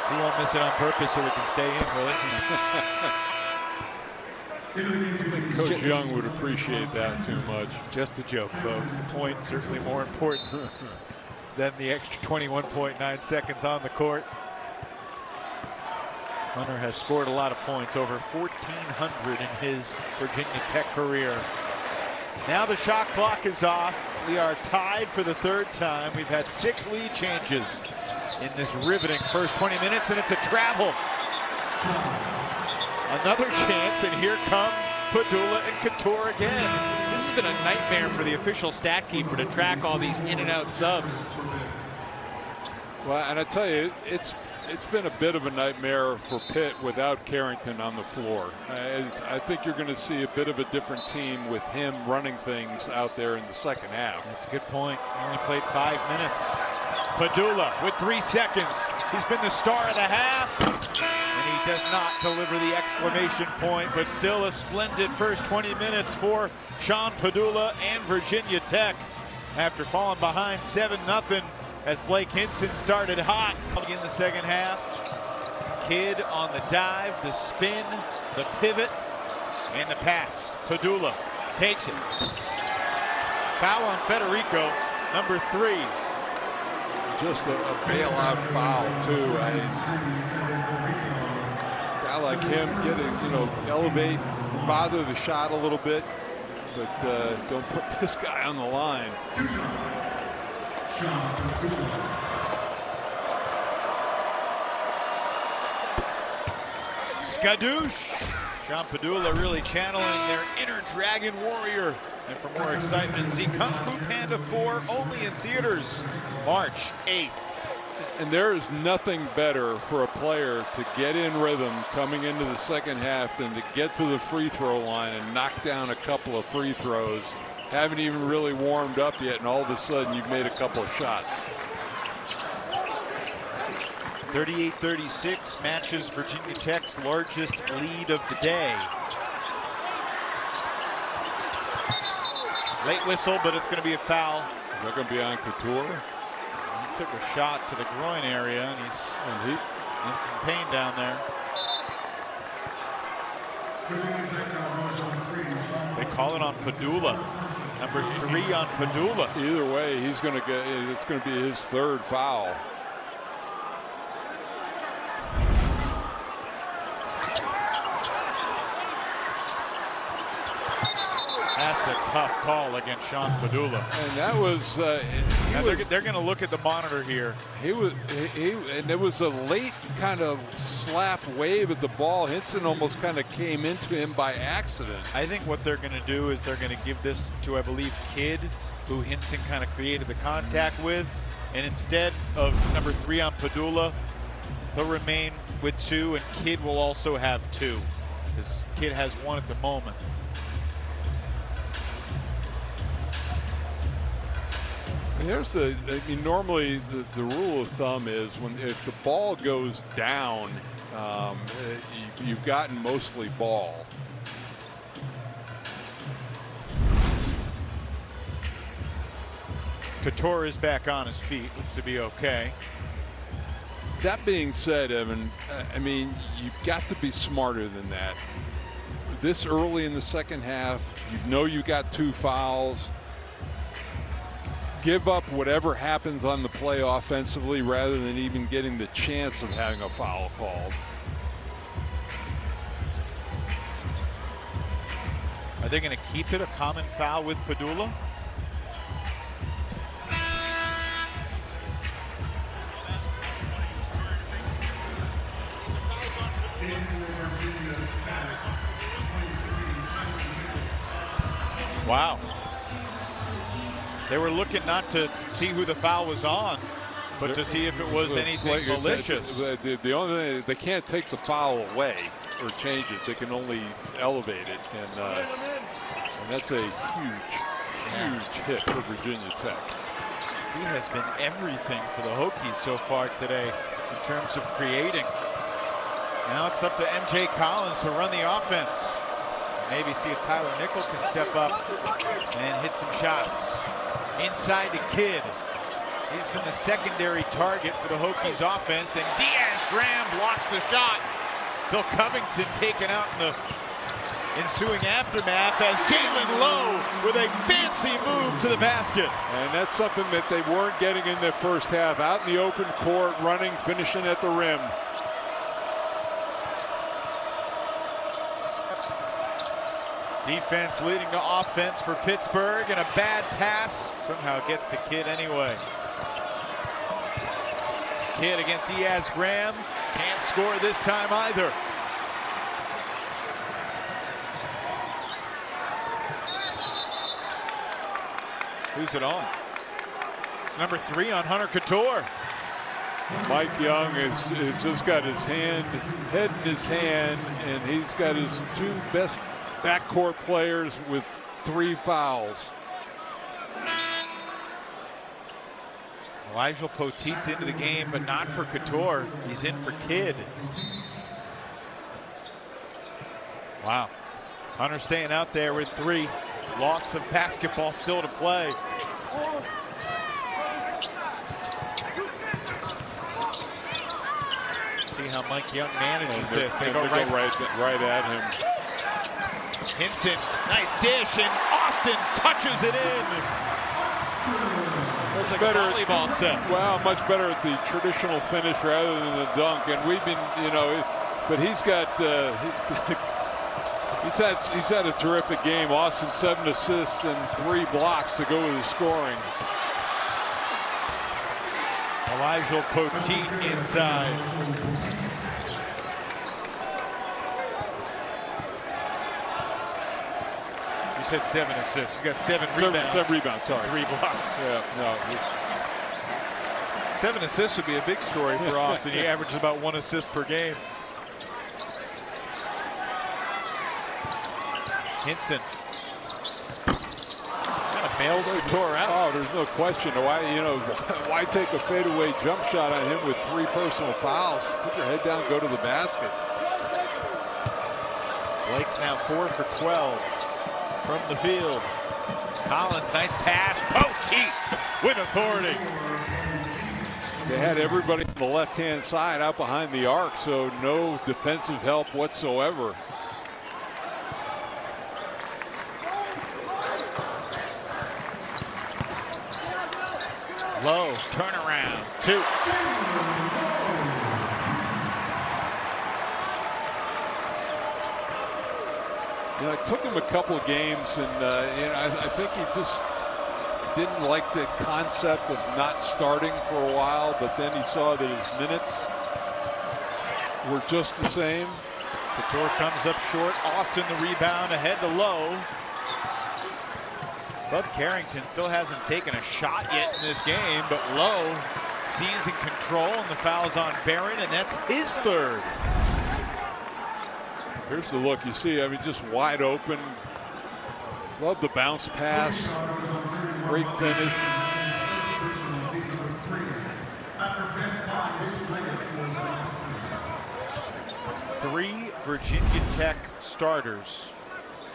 He won't miss it on purpose so we can stay in, will he? Coach Young would appreciate that too much. It's just a joke, folks. The point certainly more important than the extra 21.9 seconds on the court. Hunter has scored a lot of points, over 1,400 in his Virginia Tech career. Now the shot clock is off. We are tied for the 3rd time. We've had 6 lead changes in this riveting first 20 minutes, and it's a travel. Another chance, and here come Pedulla and Couture again. This has been a nightmare for the official stat keeper to track all these in and out subs. Well, and I tell you, it's been a bit of a nightmare for Pitt without Carrington on the floor. I think you're going to see a bit of a different team with him running things out there in the second half. That's a good point. He only played 5 minutes. Pedulla with 3 seconds. He's been the star of the half, and he does not deliver the exclamation point, but still a splendid first 20 minutes for Sean Pedulla and Virginia Tech after falling behind 7-0 as Blake Hinson started hot in the second half. Kidd on the dive, the spin, the pivot, and the pass. Pedulla takes it. Foul on Federico, number 3. Just a bailout foul too. A guy like him getting, elevate, bother the shot a little bit, but don't put this guy on the line. Skadoosh. Sean Pedulla really channeling their inner Dragon Warrior. And for more excitement, see Kung Fu Panda 4 only in theaters March 8th. And there is nothing better for a player to get in rhythm coming into the second half than to get to the free throw line and knock down a couple of free throws. Haven't even really warmed up yet, and all of a sudden you've made a couple of shots. 38-36 matches Virginia Tech's largest lead of the day. Late whistle, but it's going to be a foul. Is that going to be on Couture? He took a shot to the groin area, and he's in some pain down there. They call it on Pedulla. Number 3 on Pedulla. Either way, he's going to get. It's going to be his 3rd foul. That's a tough call against Sean Pedulla. And that was. They're going to look at the monitor here. And there was a late kind of slap wave at the ball. Hinson almost kind of came into him by accident. I think what they're going to do is they're going to give this to, I believe, Kidd, who Hinson kind of created the contact with. And instead of number 3 on Pedulla, he'll remain with 2, and Kidd will also have 2. Because Kidd has 1 at the moment. Normally the rule of thumb is if the ball goes down, you've gotten mostly ball. Couture is back on his feet. Looks to be okay. That being said, Evan, you've got to be smarter than that. This early in the second half, you got 2 fouls. Give up whatever happens on the play offensively rather than even getting the chance of having a foul called. Are they going to keep it a common foul with Pedulla? Wow. They were looking not to see who the foul was on, but to see if it was anything malicious. The only thing, they can't take the foul away or change it. They can only elevate it, and that's a huge hit for Virginia Tech. He has been everything for the Hokies so far today in terms of creating. Now it's up to MJ Collins to run the offense. Maybe see if Tyler Nickel can step up and hit some shots. Inside to Kidd. He's been the secondary target for the Hokies offense, and Diaz-Graham blocks the shot. Bill Covington taken out in the ensuing aftermath as Jaland Lowe with a fancy move to the basket. And that's something that they weren't getting in their first half. Out in the open court, running, finishing at the rim. Defense leading to offense for Pittsburgh, and a bad pass somehow gets to Kidd anyway. Kidd against Diaz-Graham, can't score this time either. Who's it on? It's number 3 on Hunter Couture. Mike Young has just got his head in his hand, and he's got his 2 best backcourt players with 3 fouls. Elijah Poteet's into the game, but not for Couture. He's in for Kidd. Wow. Hunter staying out there with 3. Lots of basketball still to play. See how Mike Young manages this. They go right at him. Hinson, nice dish, and Austin touches it in. It's like a volleyball set. Well, much better at the traditional finish rather than the dunk. And we've been, but he's got, he's had a terrific game. Austin 7 assists and 3 blocks to go with his scoring. Elijah Poteet inside. You said 7 assists. He's got 7 rebounds. 7 rebounds, sorry. 3 blocks. Yeah, no. 7 assists would be a big story for Austin. He averages about 1 assist per game. Hinson. Kind of bails Couture out. Oh, there's no question. Why take a fadeaway jump shot on him with 3 personal fouls? Put your head down, go to the basket. Blake's now 4 for 12 from the field. Collins, nice pass. Poteet with authority. They had everybody on the left-hand side out behind the arc, so no defensive help whatsoever. Lowe, turnaround, 2. It took him a couple of games, and I think he just didn't like the concept of not starting for a while, but then he saw that his minutes were just the same. Couture comes up short. Austin the rebound, ahead to Lowe. Bud Carrington still hasn't taken a shot yet in this game, but Lowe sees in control, and the foul's on Barron, and that's his 3rd. Here's the look. You see, just wide open. Love the bounce pass. Great finish. Three Virginia Tech starters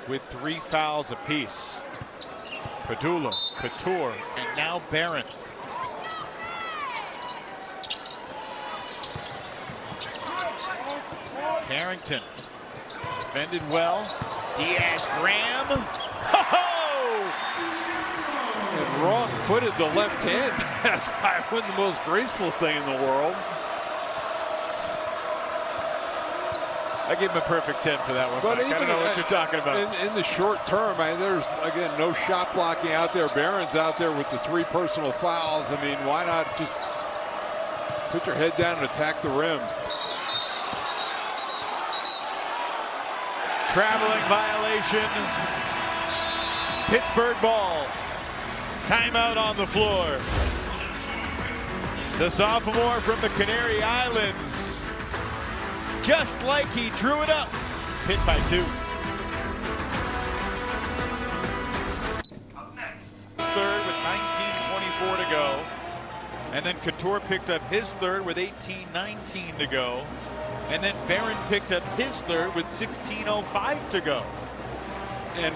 with 3 fouls apiece. Pedulla, Couture, and now Barron. Carrington defended well. Diaz-Graham. Ho-ho! And wrong-footed the left hand pass. Wasn't the most graceful thing in the world. I give him a perfect 10 for that one. But I don't know what you're talking about. In the short term, there's, again, no shot blocking out there. Barron's out there with the 3 personal fouls. Why not just put your head down and attack the rim? Traveling violation. Pittsburgh ball. Timeout on the floor. The sophomore from the Canary Islands, just like he drew it up. Pitt by 2. Up next. 3rd with 19:24 to go. And then Couture picked up his 3rd with 18:19 to go. And then Barron picked up his 3rd with 16:05 to go. And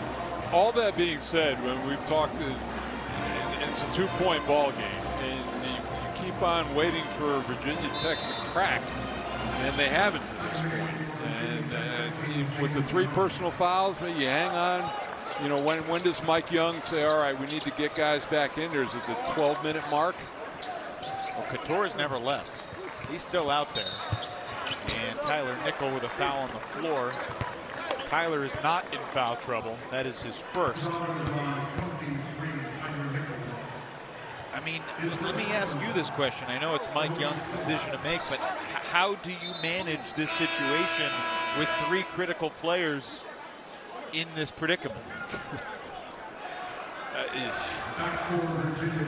all that being said, when we've talked, it's a 2-point ball game, and you keep on waiting for Virginia Tech to crack, and they haven't to this point. And with the 3 personal fouls, you hang on. When does Mike Young say, all right, we need to get guys back in there? Is it the 12-minute mark? Well, Couture's never left. He's still out there. And Tyler Nickel with a foul on the floor. Tyler is not in foul trouble. That is his 1st. Let me ask you this question. I know it's Mike Young's decision to make, but how do you manage this situation with 3 critical players in this predicament?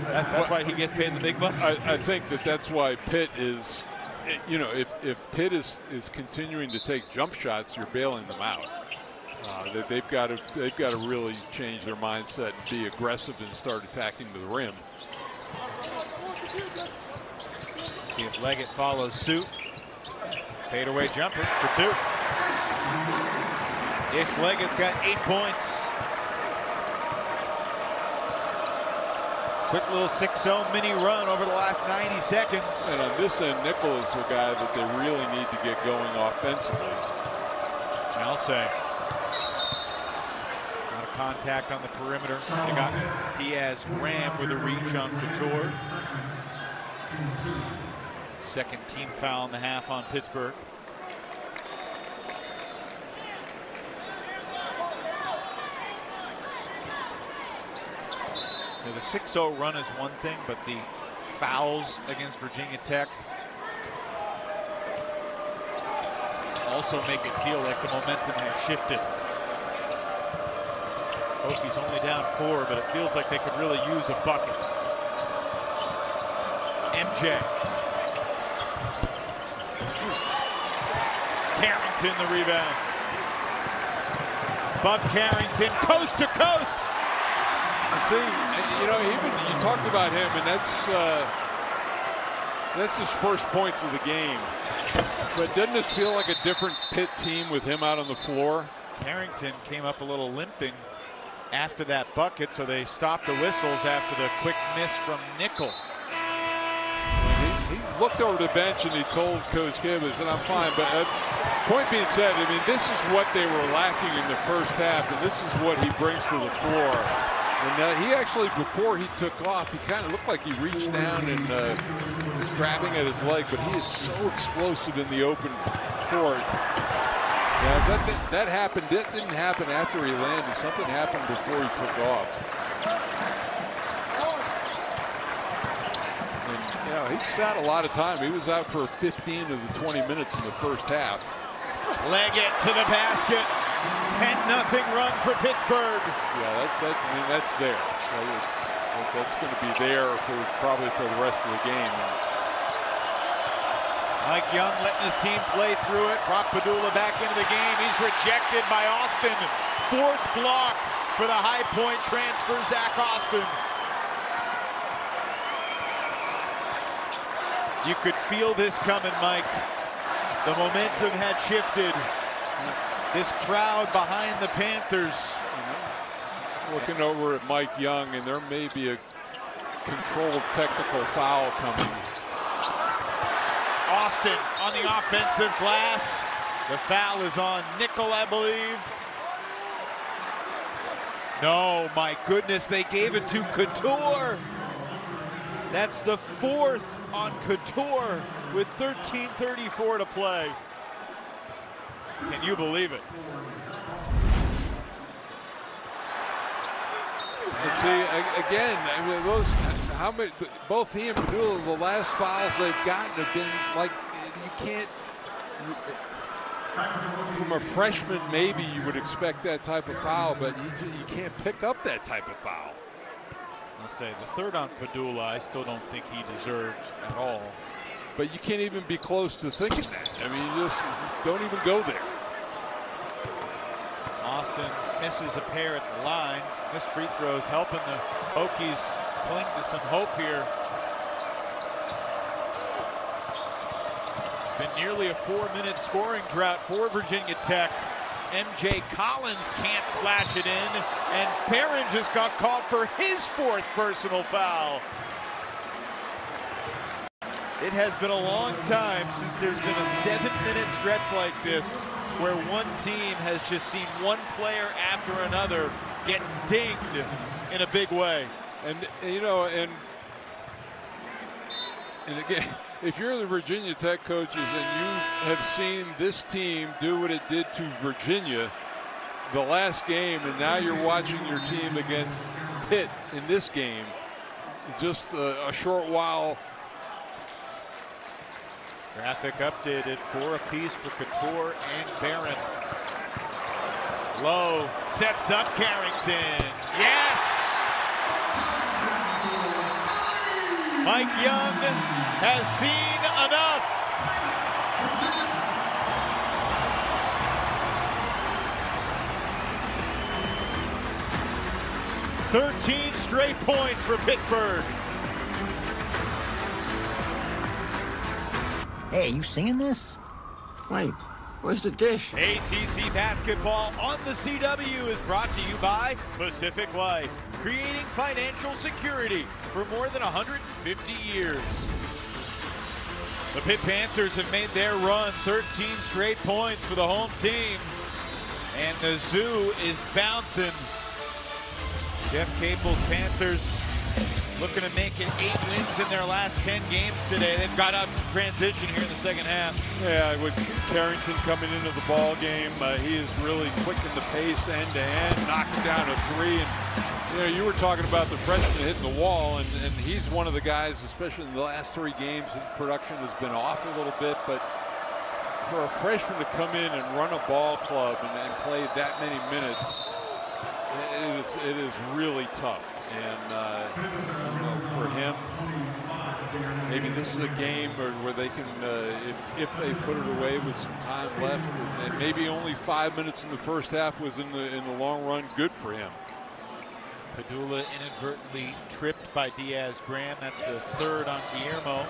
That's why he gets paid the big bucks? I think that's why Pitt is, if Pitt is continuing to take jump shots, you're bailing them out. They've got to really change their mindset and be aggressive and start attacking the rim. See if Leggett follows suit. Fadeaway jumper for 2. Ish-Leggett's got 8 points. Quick little 6-0 mini run over the last 90 seconds. And on this end, Nickel is the guy that they really need to get going offensively. I'll say. A lot of contact on the perimeter. They got Diaz-Graham with a reach on Couture. Second team foul in the half on Pittsburgh. The 6-0 run is one thing, but the fouls against Virginia Tech also make it feel like the momentum has shifted. Hokies only down 4, but it feels like they could really use a bucket. MJ. Carrington the rebound. Bub Carrington coast to coast. See, you know, even you talked about him, and that's his first points of the game. But doesn't it feel like a different Pitt team with him out on the floor? Carrington came up a little limping after that bucket, so they stopped the whistles after the quick miss from Nickel. He looked over the bench and he told Coach Gibbons, and I'm fine. But point being said, I mean, this is what they were lacking in the first half, and this is what he brings to the floor. And he actually, before he took off, he kind of looked like he reached down and was grabbing at his leg, but he is so explosive in the open court. Yeah, that happened. That didn't happen after he landed. Something happened before he took off. And, you know, he sat a lot of time. He was out for 15 of the 20 minutes in the first half. Leggett to the basket. 10-0 run for Pittsburgh. Yeah, that's there. That's going to be there probably for the rest of the game. Mike Young letting his team play through it. Brought Pedulla back into the game. He's rejected by Austin. 4th block for the High Point transfer, Zack Austin. You could feel this coming, Mike. The momentum had shifted. This crowd behind the Panthers. Looking over at Mike Young, and there may be a controlled technical foul coming. Austin on the offensive glass. The foul is on Nickel, I believe. No, my goodness, they gave it to Couture. That's the 4th on Couture with 13:34 to play. Can you believe it? And see, again, how many, both he and Pedulla, the last fouls they've gotten have been like, you can't, from a freshman, maybe you would expect that type of foul, but you can't pick up that type of foul. I'll say the 3rd on Pedulla, I still don't think he deserved at all. But you can't even be close to thinking that. I mean, you just don't even go there. Austin misses a pair at the line. Missed free throws helping the Hokies cling to some hope here. Been nearly a 4-minute scoring drought for Virginia Tech. MJ Collins can't splash it in, and Perrin just got caught for his 4th personal foul. It has been a long time since there's been a 7-minute stretch like this where one team has just seen one player after another get dinged in a big way. And you know, and again, if you're the Virginia Tech coaches and you have seen this team do what it did to Virginia the last game, and now you're watching your team against Pitt in this game, just a short while. Graphic updated, 4 apiece for Couture and Barron. Lowe sets up Carrington. Yes! Mike Young has seen enough. "13 straight points for Pittsburgh." Hey, you seeing this? Wait, Where's the dish? ACC basketball on the CW is brought to you by Pacific Life, creating financial security for more than 150 years. The Pitt Panthers have made their run, 13 straight points for the home team. And the zoo is bouncing. Jeff Capel's Panthers looking to make it 8 wins in their last 10 games today. They've got up to transition here in the second half. Yeah, with Carrington coming into the ball game, he is really quicking the pace end to end, knocking down a three. And you know, you were talking about the freshman hitting the wall, and he's one of the guys, especially in the last 3 games, his production has been off a little bit, but for a freshman to come in and run a ball club and play that many minutes, it is really tough. And you know, for him, maybe this is a game where they can, if they put it away with some time left, and maybe only 5 minutes in the first half was in the long run good for him. Pedulla inadvertently tripped by Diaz-Graham. That's the 3rd on Guillermo.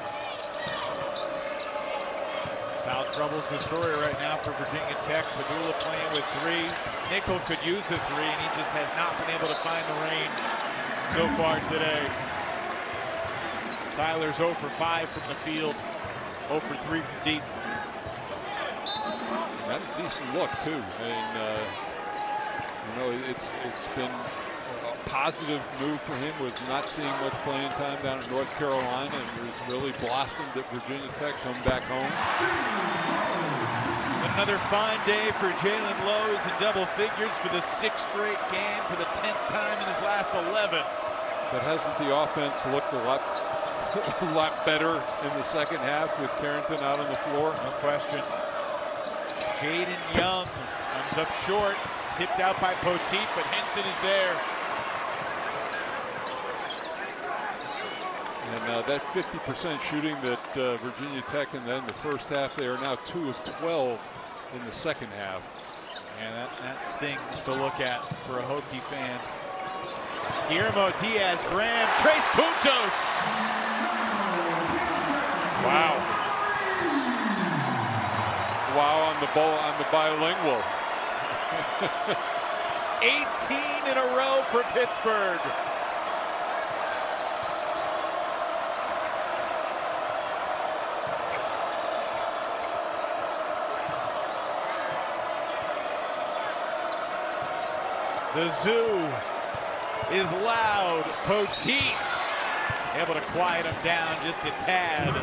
Foul trouble's the story right now for Virginia Tech. Pedulla playing with 3. Nickel could use a 3, and he just has not been able to find the range so far today. Tyler's 0 for 5 from the field, 0 for 3 from deep. Got a decent look too, and you know, it's been a positive move for him was not seeing much playing time down in North Carolina, and has really blossomed at Virginia Tech, come back home. Another fine day for Jaland Lowe in double figures for the 6th straight game for the 10th time in his last 11. But hasn't the offense looked a lot better in the second half with Carrington out on the floor? No question. Jaden Young comes up short, tipped out by Poteet, but Hinson is there. And that 50% shooting that Virginia Tech, and then the first half, they are now 2 of 12 in the second half. And that stings to look at for a Hokie fan. Guillermo Diaz-Graham, Tres Puntos. Wow. Wow on the ball, on the bilingual. 18 in a row for Pittsburgh. The zoo is loud. Poteet able to quiet him down just a tad.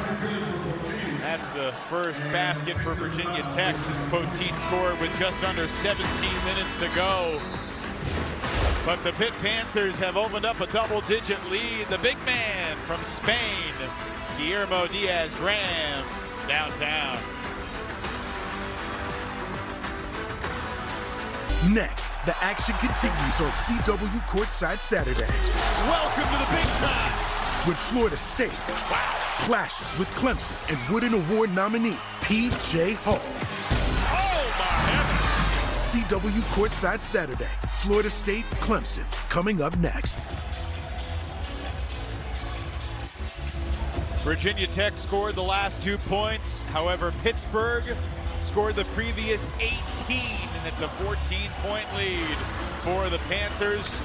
That's the first basket for Virginia Tech since Poteet scored with just under 17 minutes to go. But the Pitt Panthers have opened up a double-digit lead. The big man from Spain, Guillermo Diaz-Graham, downtown. Next, the action continues on CW Courtside Saturday. Welcome to the big time. When Florida State clashes with Clemson and Wooden Award nominee P.J. Hall. Oh my heavens. CW Courtside Saturday. Florida State, Clemson, coming up next. Virginia Tech scored the last 2 points. However, Pittsburgh scored the previous 18, and it's a 14-point lead for the Panthers.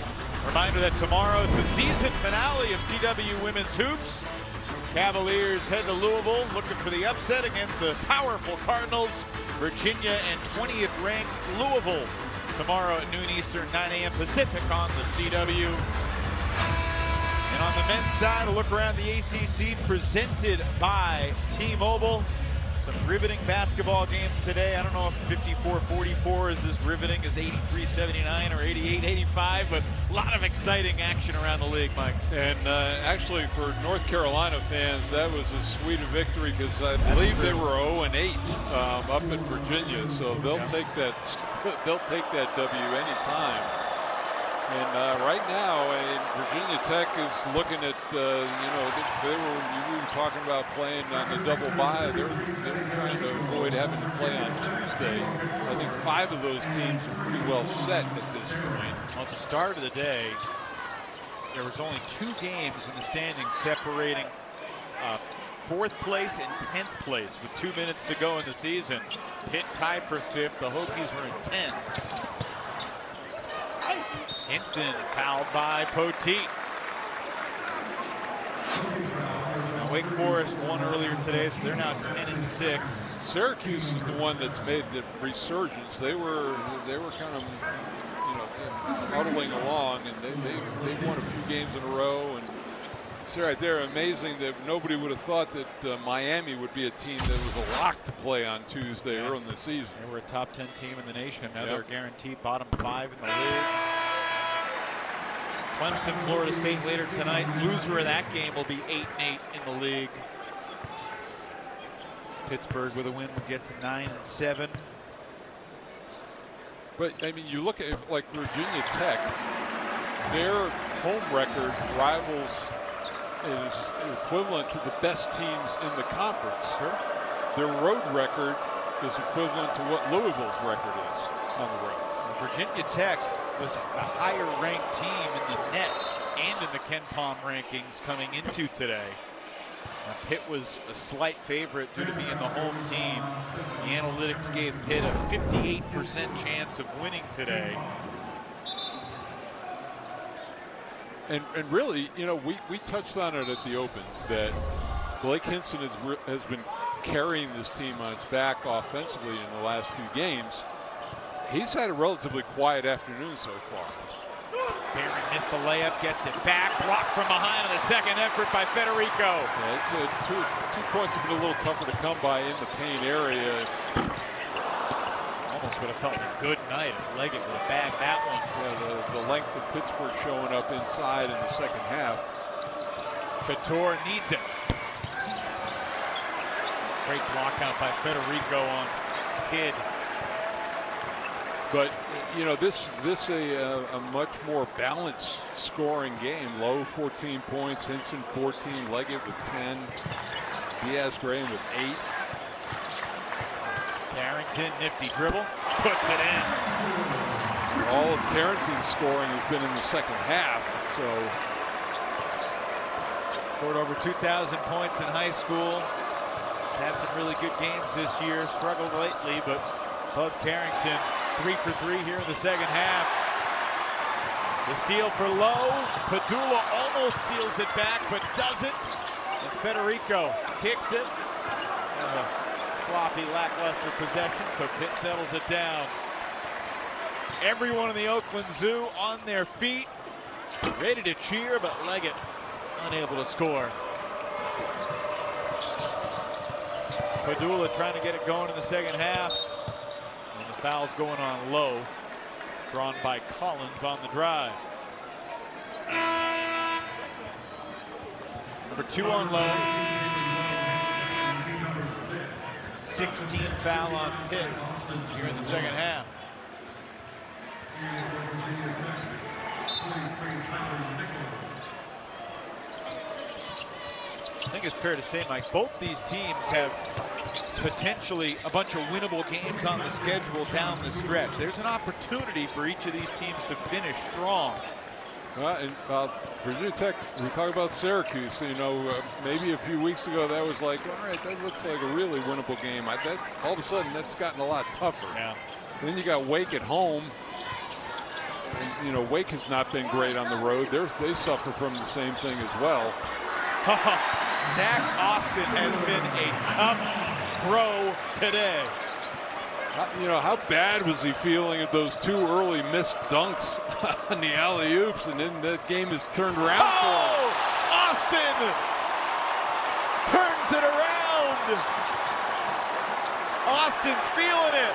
Reminder that tomorrow is the season finale of CW Women's Hoops. Cavaliers head to Louisville looking for the upset against the powerful Cardinals. Virginia and 20th ranked Louisville tomorrow at noon Eastern, 9 a.m. Pacific on the CW. And on the men's side, a look around the ACC presented by T-Mobile. Some riveting basketball games today. I don't know if 54-44 is as riveting as 83-79 or 88-85, but a lot of exciting action around the league, Mike. And actually, for North Carolina fans, that was as sweet a victory because I believe they were 0-8 up in Virginia, so they'll take that. They'll take that W anytime. And right now, Virginia Tech is looking at, you know, you were talking about playing on the double bye. They're trying to avoid having to play on Tuesday. I think 5 of those teams are pretty well set at this point. Well, at the start of the day, there was only 2 games in the standings separating 4th place and 10th place with 2 minutes to go in the season. Pitt tied for 5th. The Hokies were in 10th. Hinson fouled by Poteet. Now, Wake Forest won earlier today, so they're now 10-6. Syracuse is the one that's made the resurgence. They were kind of, huddling along, and they've won a few games in a row. And it's right there, amazing that nobody would have thought that Miami would be a team that was a lock to play on Tuesday early in the season. They were a top 10 team in the nation. Now they're guaranteed bottom 5 in the league. Clemson, Florida State later tonight. Loser of that game will be 8-8 in the league. Pittsburgh with a win will get to 9-7. But I mean, you look at like Virginia Tech, their home record rivals is equivalent to the best teams in the conference. Sure. Their road record is equivalent to what Louisville's record is on the road. Virginia Tech was a higher ranked team in the net and in the Ken Pom rankings coming into today. Pitt was a slight favorite due to being the home team. The analytics gave Pitt a 58% chance of winning today. And really, we touched on it at the Open that Blake Hinson has been carrying this team on its back offensively in the last few games. He's had a relatively quiet afternoon so far. Barron missed the layup, gets it back, blocked from behind on the second effort by Federico. Yeah, it's two points have been a little tougher to come by in the paint area. Almost would have felt a good night if Leggett would have bagged that one. Yeah, the length of Pittsburgh showing up inside in the second half. Couture needs it. Great block out by Federico on Kidd. But this a much more balanced scoring game. Lowe 14 points, Hinson 14, Leggett with 10, Diaz-Graham with 8. Carrington, nifty dribble, puts it in. All of Carrington's scoring has been in the second half. So scored over 2,000 points in high school. Had some really good games this year. Struggled lately, but Bud Carrington 3 for 3 here in the second half. The steal for Lowe. Pedulla almost steals it back, but doesn't. And Federico kicks it. A sloppy, lackluster possession, so Pitt settles it down. Everyone in the Oakland Zoo on their feet, ready to cheer, but Leggett unable to score. Pedulla trying to get it going in the second half. And the foul's going on Lowe, drawn by Collins on the drive. Number 2 on Lowe. 16th foul on Pitt here in the second half. I think it's fair to say, Mike, both these teams have potentially a bunch of winnable games on the schedule down the stretch. There's an opportunity for each of these teams to finish strong. Virginia Tech, we talk about Syracuse, maybe a few weeks ago that was like, all right, that looks like a really winnable game. All of a sudden, that's gotten a lot tougher. Yeah. And then you got Wake at home. And, Wake has not been great on the road. They suffer from the same thing as well. Zack Austin has been a tough throw today. How bad was he feeling at those 2 early missed dunks on the alley-oops, and then that game is turned around for him. Austin turns it around. Austin's feeling it.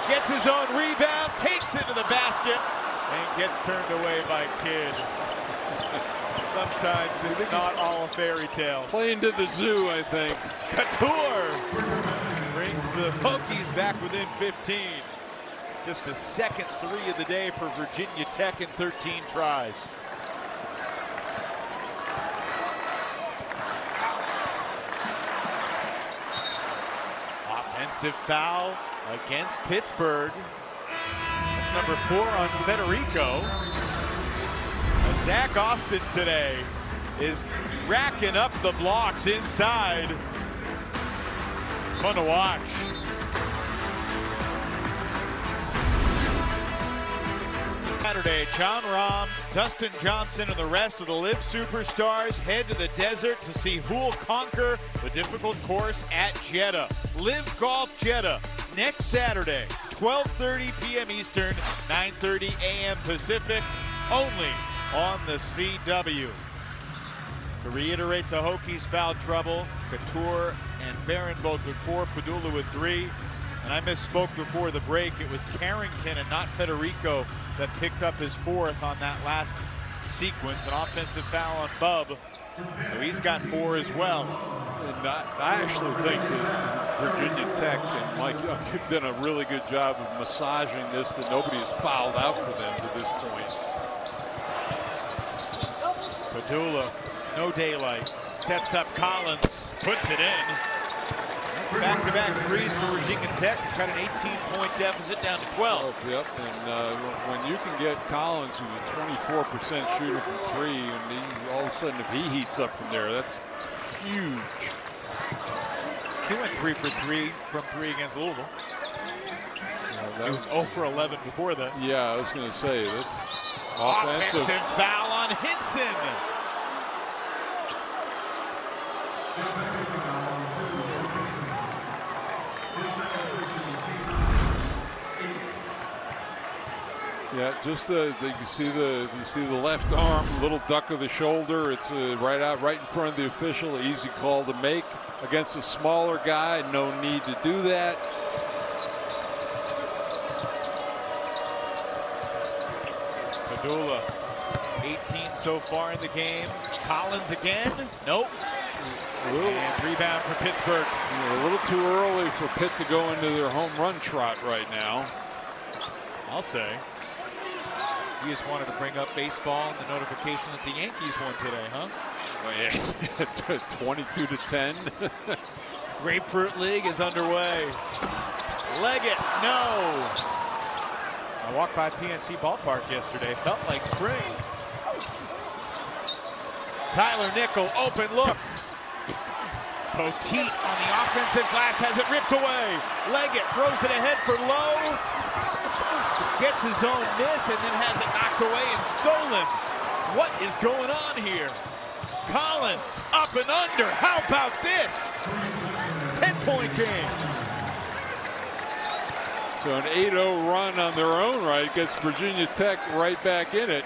Gets his own rebound, takes it to the basket, and gets turned away by Kidd. Sometimes it's not all a fairy tale. Playing to the zoo, I think. Couture brings the Hokies back within 15. Just the second 3 of the day for Virginia Tech in 13 tries. Offensive foul against Pittsburgh. That's number 4 on Federico. Zack Austin today is racking up the blocks inside. Fun to watch. Saturday, John Rahm, Dustin Johnson, and the rest of the LIV superstars head to the desert to see who'll conquer the difficult course at Jeddah. LIV Golf Jeddah next Saturday, 12:30 p.m. Eastern, 9:30 a.m. Pacific, only on the CW. To reiterate, the Hokies foul trouble. Couture and Barron both with 4, Pedulla with 3. And I misspoke before the break. It was Carrington and not Federico that picked up his 4th on that last sequence. An offensive foul on Bub. So he's got 4 as well. And I actually think that Virginia Tech and Mike Young have done a really good job of massaging this, that nobody has fouled out for them to this point. Pedulla, no daylight. Sets up Collins, puts it in. That's back-to-back threes for Virginia Tech. Cut an 18-point deficit down to 12. Yep, and when you can get Collins, who's a 24% shooter from 3, and all of a sudden if he heats up from there, that's huge. He went 3 for 3 from 3 against Louisville. He was 0 for 11 before that. Yeah, I was going to say that's offensive foul on Hinson. Yeah, just you see the left arm, little duck of the shoulder. It's right in front of the official. Easy call to make against a smaller guy. No need to do that. Pedulla, 18 so far in the game. Collins again. Nope. And rebound for Pittsburgh. A little too early for Pitt to go into their home run trot right now. I'll say. You just wanted to bring up baseball and the notification that the Yankees won today, huh? Well, yeah. 22-10. Grapefruit League is underway. Leggett, no. I walked by PNC Ballpark yesterday. Felt like spring. Tyler Nickel, open look. Poteet on the offensive glass has it ripped away. Leggett throws it ahead for Lowe. Gets his own miss and then has it knocked away and stolen. What is going on here? Collins up and under. How about this? 10-point game. So an 8-0 run on their own right gets Virginia Tech right back in it.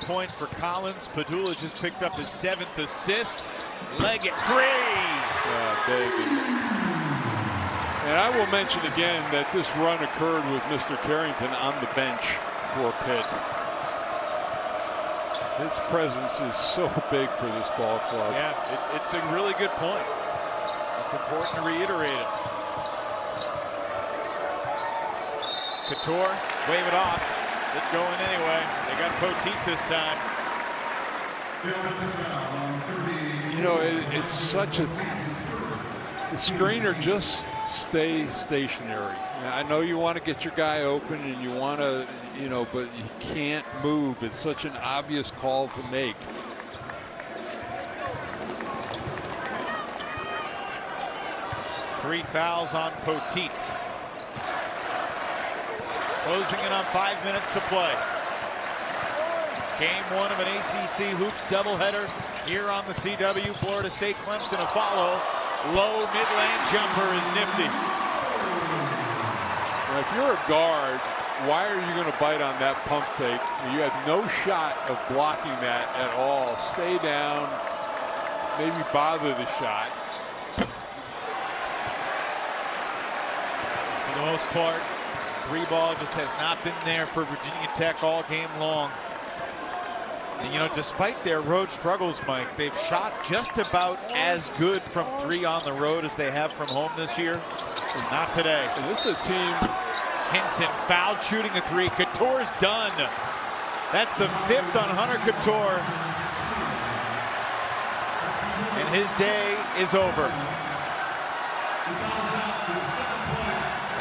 Points for Collins. Pedulla just picked up his 7th assist. Leggett 3. Yeah, big. And I will mention again that this run occurred with Mr. Carrington on the bench for Pitt. His presence is so big for this ball club. Yeah, it's a really good point. It's important to reiterate it. Couture, wave it off. It's going anyway. They got Poteet this time. You know, it's such a... The screener just stay stationary. I know you want to get your guy open and you want to, you know, but you can't move. It's such an obvious call to make. Three fouls on Poteet. Closing in on 5 minutes to play. Game 1 of an ACC Hoops doubleheader here on the CW. Florida State Clemson a follow. Low mid-lane jumper is nifty. Now, if you're a guard, why are you going to bite on that pump fake? You have no shot of blocking that at all. Stay down, maybe bother the shot. For the most part, three ball just has not been there for Virginia Tech all game long. And, you know, despite their road struggles, Mike, they've shot just about as good from three on the road as they have from home this year. Not today. And this is a team. Hinson fouled shooting a three. Couture's done. That's the 5th on Hunter Couture. And his day is over.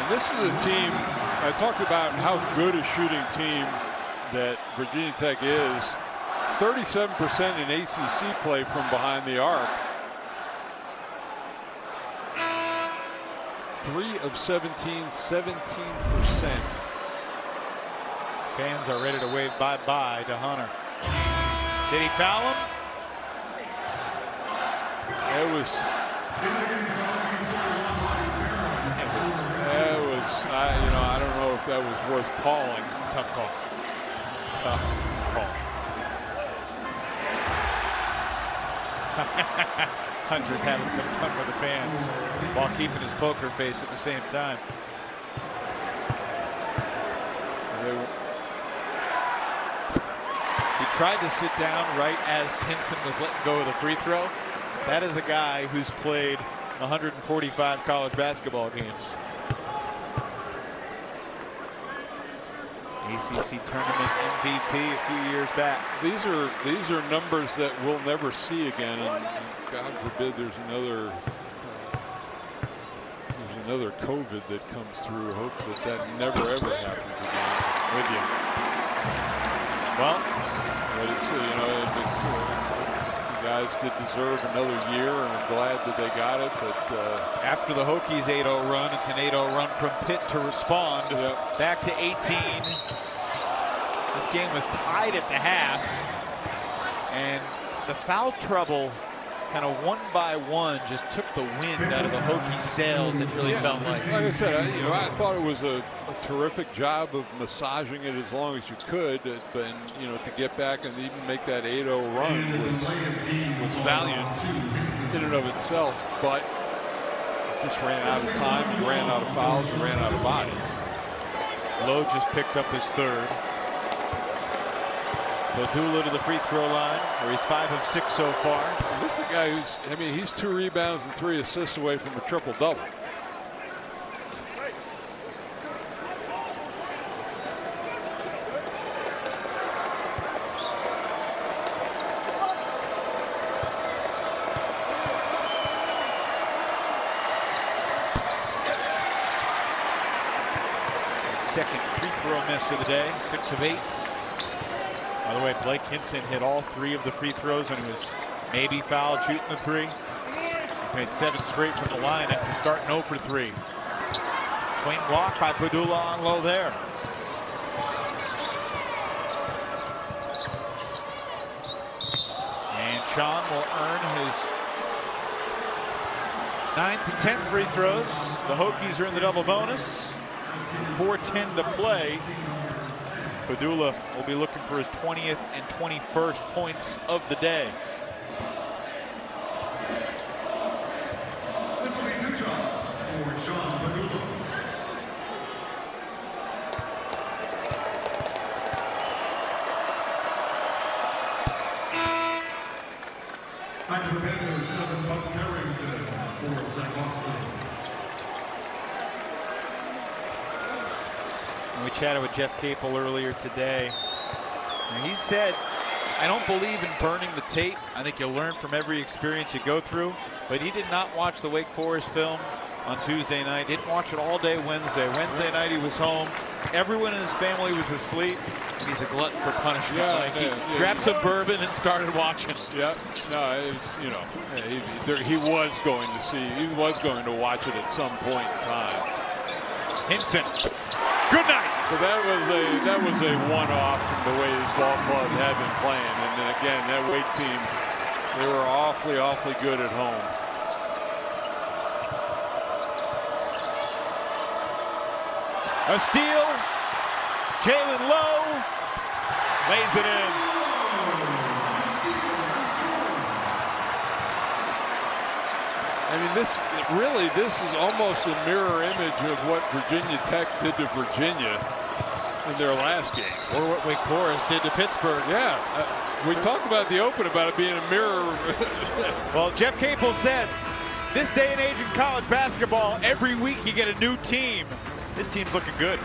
And this is a team, I talked about how good a shooting team that Virginia Tech is. 37% in ACC play from behind the arc. 3 of 17, 17%. Fans are ready to wave bye-bye to Hunter. Did he foul him? It was I don't know if that was worth calling. Tough call. Tough call. Hunter's having some fun with the fans while keeping his poker face at the same time. He tried to sit down right as Hinson was letting go of the free throw. That is a guy who's played 145 college basketball games. ACC tournament MVP a few years back. These are numbers that we'll never see again, and God forbid there's another COVID that comes through. Hope that never ever happens again. With you. Well, but it's the guys did deserve another year, and I'm glad that they got it. But after the Hokies 8-0 run, it's an 8-0 run from Pitt to respond. Yep. Back to 18. This game was tied at the half, and the foul trouble kind of one by one just took the wind out of the Hokies' sails. It really felt like. Like I said, I thought it was a terrific job of massaging it as long as you could, but to get back and even make that 8-0 run was valiant in and of itself. But it just ran out of time, you ran out of fouls, you ran out of bodies. Lowe just picked up his third. Pedulla to the free throw line, where he's 5 of 6 so far. This is a guy who's, he's 2 rebounds and 3 assists away from a triple-double. Second free throw miss of the day, 6 of 8. By the way, Blake Hinson hit all 3 of the free throws when he was maybe fouled shooting the 3. He's made 7 straight from the line after starting 0 for 3. Clean block by Pedulla on Lowe there. And Sean will earn his 9th and 10th free throws. The Hokies are in the double bonus. 4:10 to play. Pedulla will be looking for his 20th and 21st points of the day. This will be 2 shots for Sean Pedulla. Back to the Panthers, 7 Buck Carrington for Zack Austin. We chatted with Jeff Capel earlier today, and he said, I don't believe in burning the tape. I think you'll learn from every experience you go through. But he did not watch the Wake Forest film on Tuesday night. Didn't watch it all day Wednesday. Wednesday night he was home. Everyone in his family was asleep. He's a glutton for punishment. He grabbed some bourbon and started watching. Yeah, no, it was, he was going to see. He was going to watch it at some point in time. Hinson. Good night. So that was a one-off from the way this ball club had been playing, and then again that Wake team, they were awfully good at home. A steal. Jaland Lowe lays it in. This is almost a mirror image of what Virginia Tech did to Virginia in their last game. Or what Wake Forest did to Pittsburgh. Yeah, we talked about the open about it being a mirror. Well, Jeff Capel said, this day and age in college basketball, every week you get a new team. This team's looking good.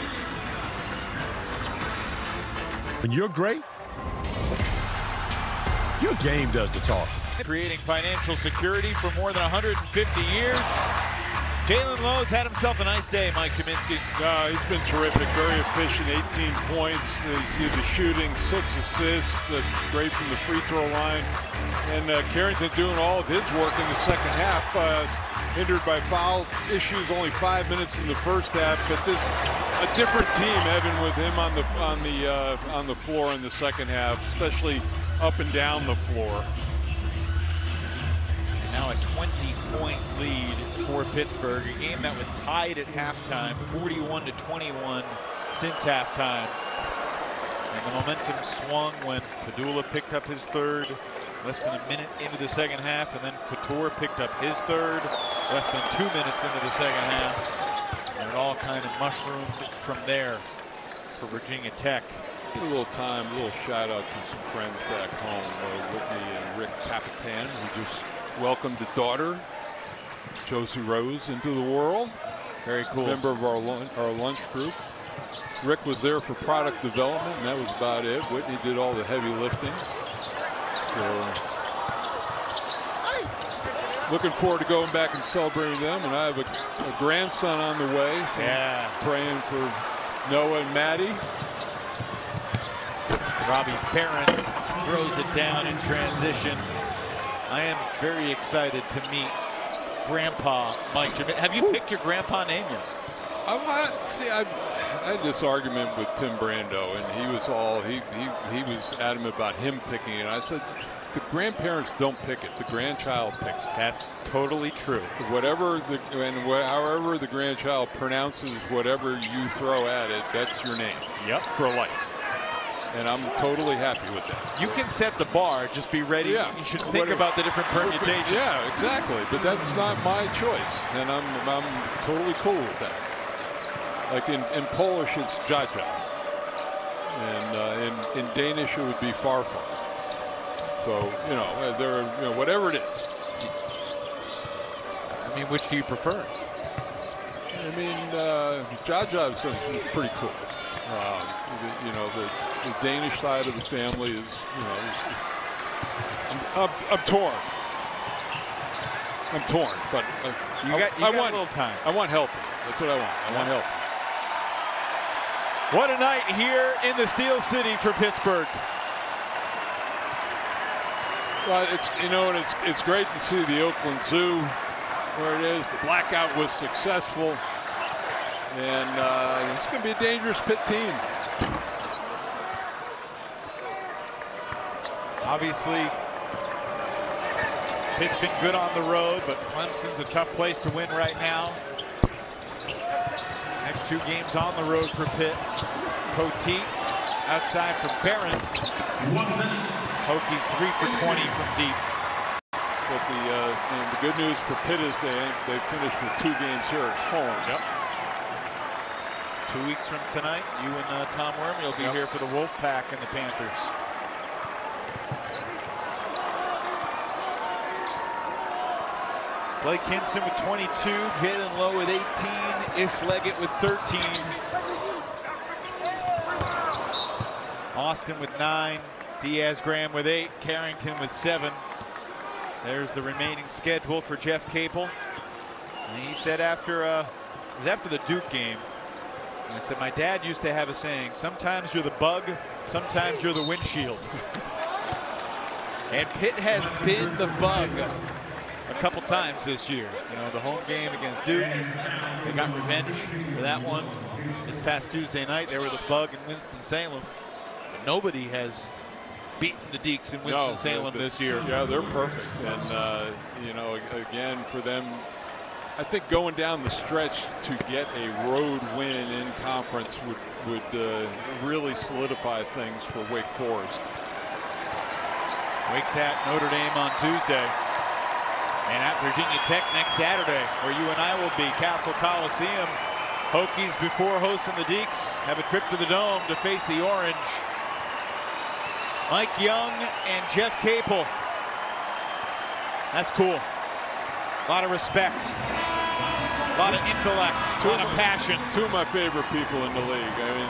When you're great, your game does the talk. Creating financial security for more than 150 years. Jaland Lowe's had himself a nice day, Mike Kaminsky. No, he's been terrific, very efficient, 18 points. He's the shooting, 6 assists, great from the free throw line. And Carrington doing all of his work in the second half. Hindered by foul issues, only 5 minutes in the first half. But a different team, Evan, with him on the floor in the second half, especially up and down the floor. Now a 20-point lead for Pittsburgh, a game that was tied at halftime, 41-21 since halftime. And the momentum swung when Pedulla picked up his third less than a minute into the second half, and then Couture picked up his third less than 2 minutes into the second half. And it all kind of mushroomed from there for Virginia Tech. A little time, a little shout out to some friends back home, Whitney and Rick Capitan, who just welcomed the daughter, Josie Rose, into the world. Very cool. Member of our lunch group. Rick was there for product development, and that was about it. Whitney did all the heavy lifting. So, looking forward to going back and celebrating them. And I have a grandson on the way. So yeah. Praying for Noah and Maddie. Robbie Barron throws it down in transition. I am very excited to meet Grandpa Mike. Have you picked your grandpa name yet? I had this argument with Tim Brando, and he was adamant about him picking it. I said, the grandparents don't pick it; the grandchild picks it. That's totally true. However the grandchild pronounces whatever you throw at it, that's your name. Yep, for life. And I'm totally happy with that. You can set the bar, just be ready. Yeah. You should think about the different permutations. Yeah, exactly. But that's not my choice, and I'm totally cool with that. Like in Polish, it's Jaja, and in Danish, it would be Farfar. So whatever it is. I mean, which do you prefer? I mean, Jaja is pretty cool. The Danish side of the family is, I'm torn. I'm torn, but you got a little time. I want healthy. That's what I want. I want healthy. What a night here in the Steel City for Pittsburgh. Well, it's great to see the Oakland Zoo where it is. The blackout was successful, and it's going to be a dangerous Pitt team. Obviously, Pitt's been good on the road, but Clemson's a tough place to win right now. Next 2 games on the road for Pitt. Poteet outside from Barron. 1 minute. Hokies 3 for 20 from deep. But the good news for Pitt is they finished with 2 games here at home. Yep. 2 weeks from tonight, you and Tom Worm, you'll be here for the Wolfpack and the Panthers. Blake Hinson with 22, Jaland Lowe with 18, Ish Leggett with 13. Austin with 9, Diaz Graham with 8, Carrington with 7. There's the remaining schedule for Jeff Capel. And he said after the Duke game, he said, my dad used to have a saying, sometimes you're the bug, sometimes you're the windshield. And Pitt has been the bug a couple times this year. The home game against Duke, they got revenge for that one. This past Tuesday night, they were the bug in Winston-Salem. But nobody has beaten the Deeks in Winston-Salem this year. Yeah, they're perfect. And, again, for them, I think going down the stretch to get a road win in conference would really solidify things for Wake Forest. Wake's at Notre Dame on Tuesday. And at Virginia Tech next Saturday, where you and I will be, Castle Coliseum. Hokies, before hosting the Deeks, have a trip to the Dome to face the Orange. Mike Young and Jeff Capel. That's cool. A lot of respect. A lot of intellect. A lot of passion. 2 of my favorite people in the league. I mean,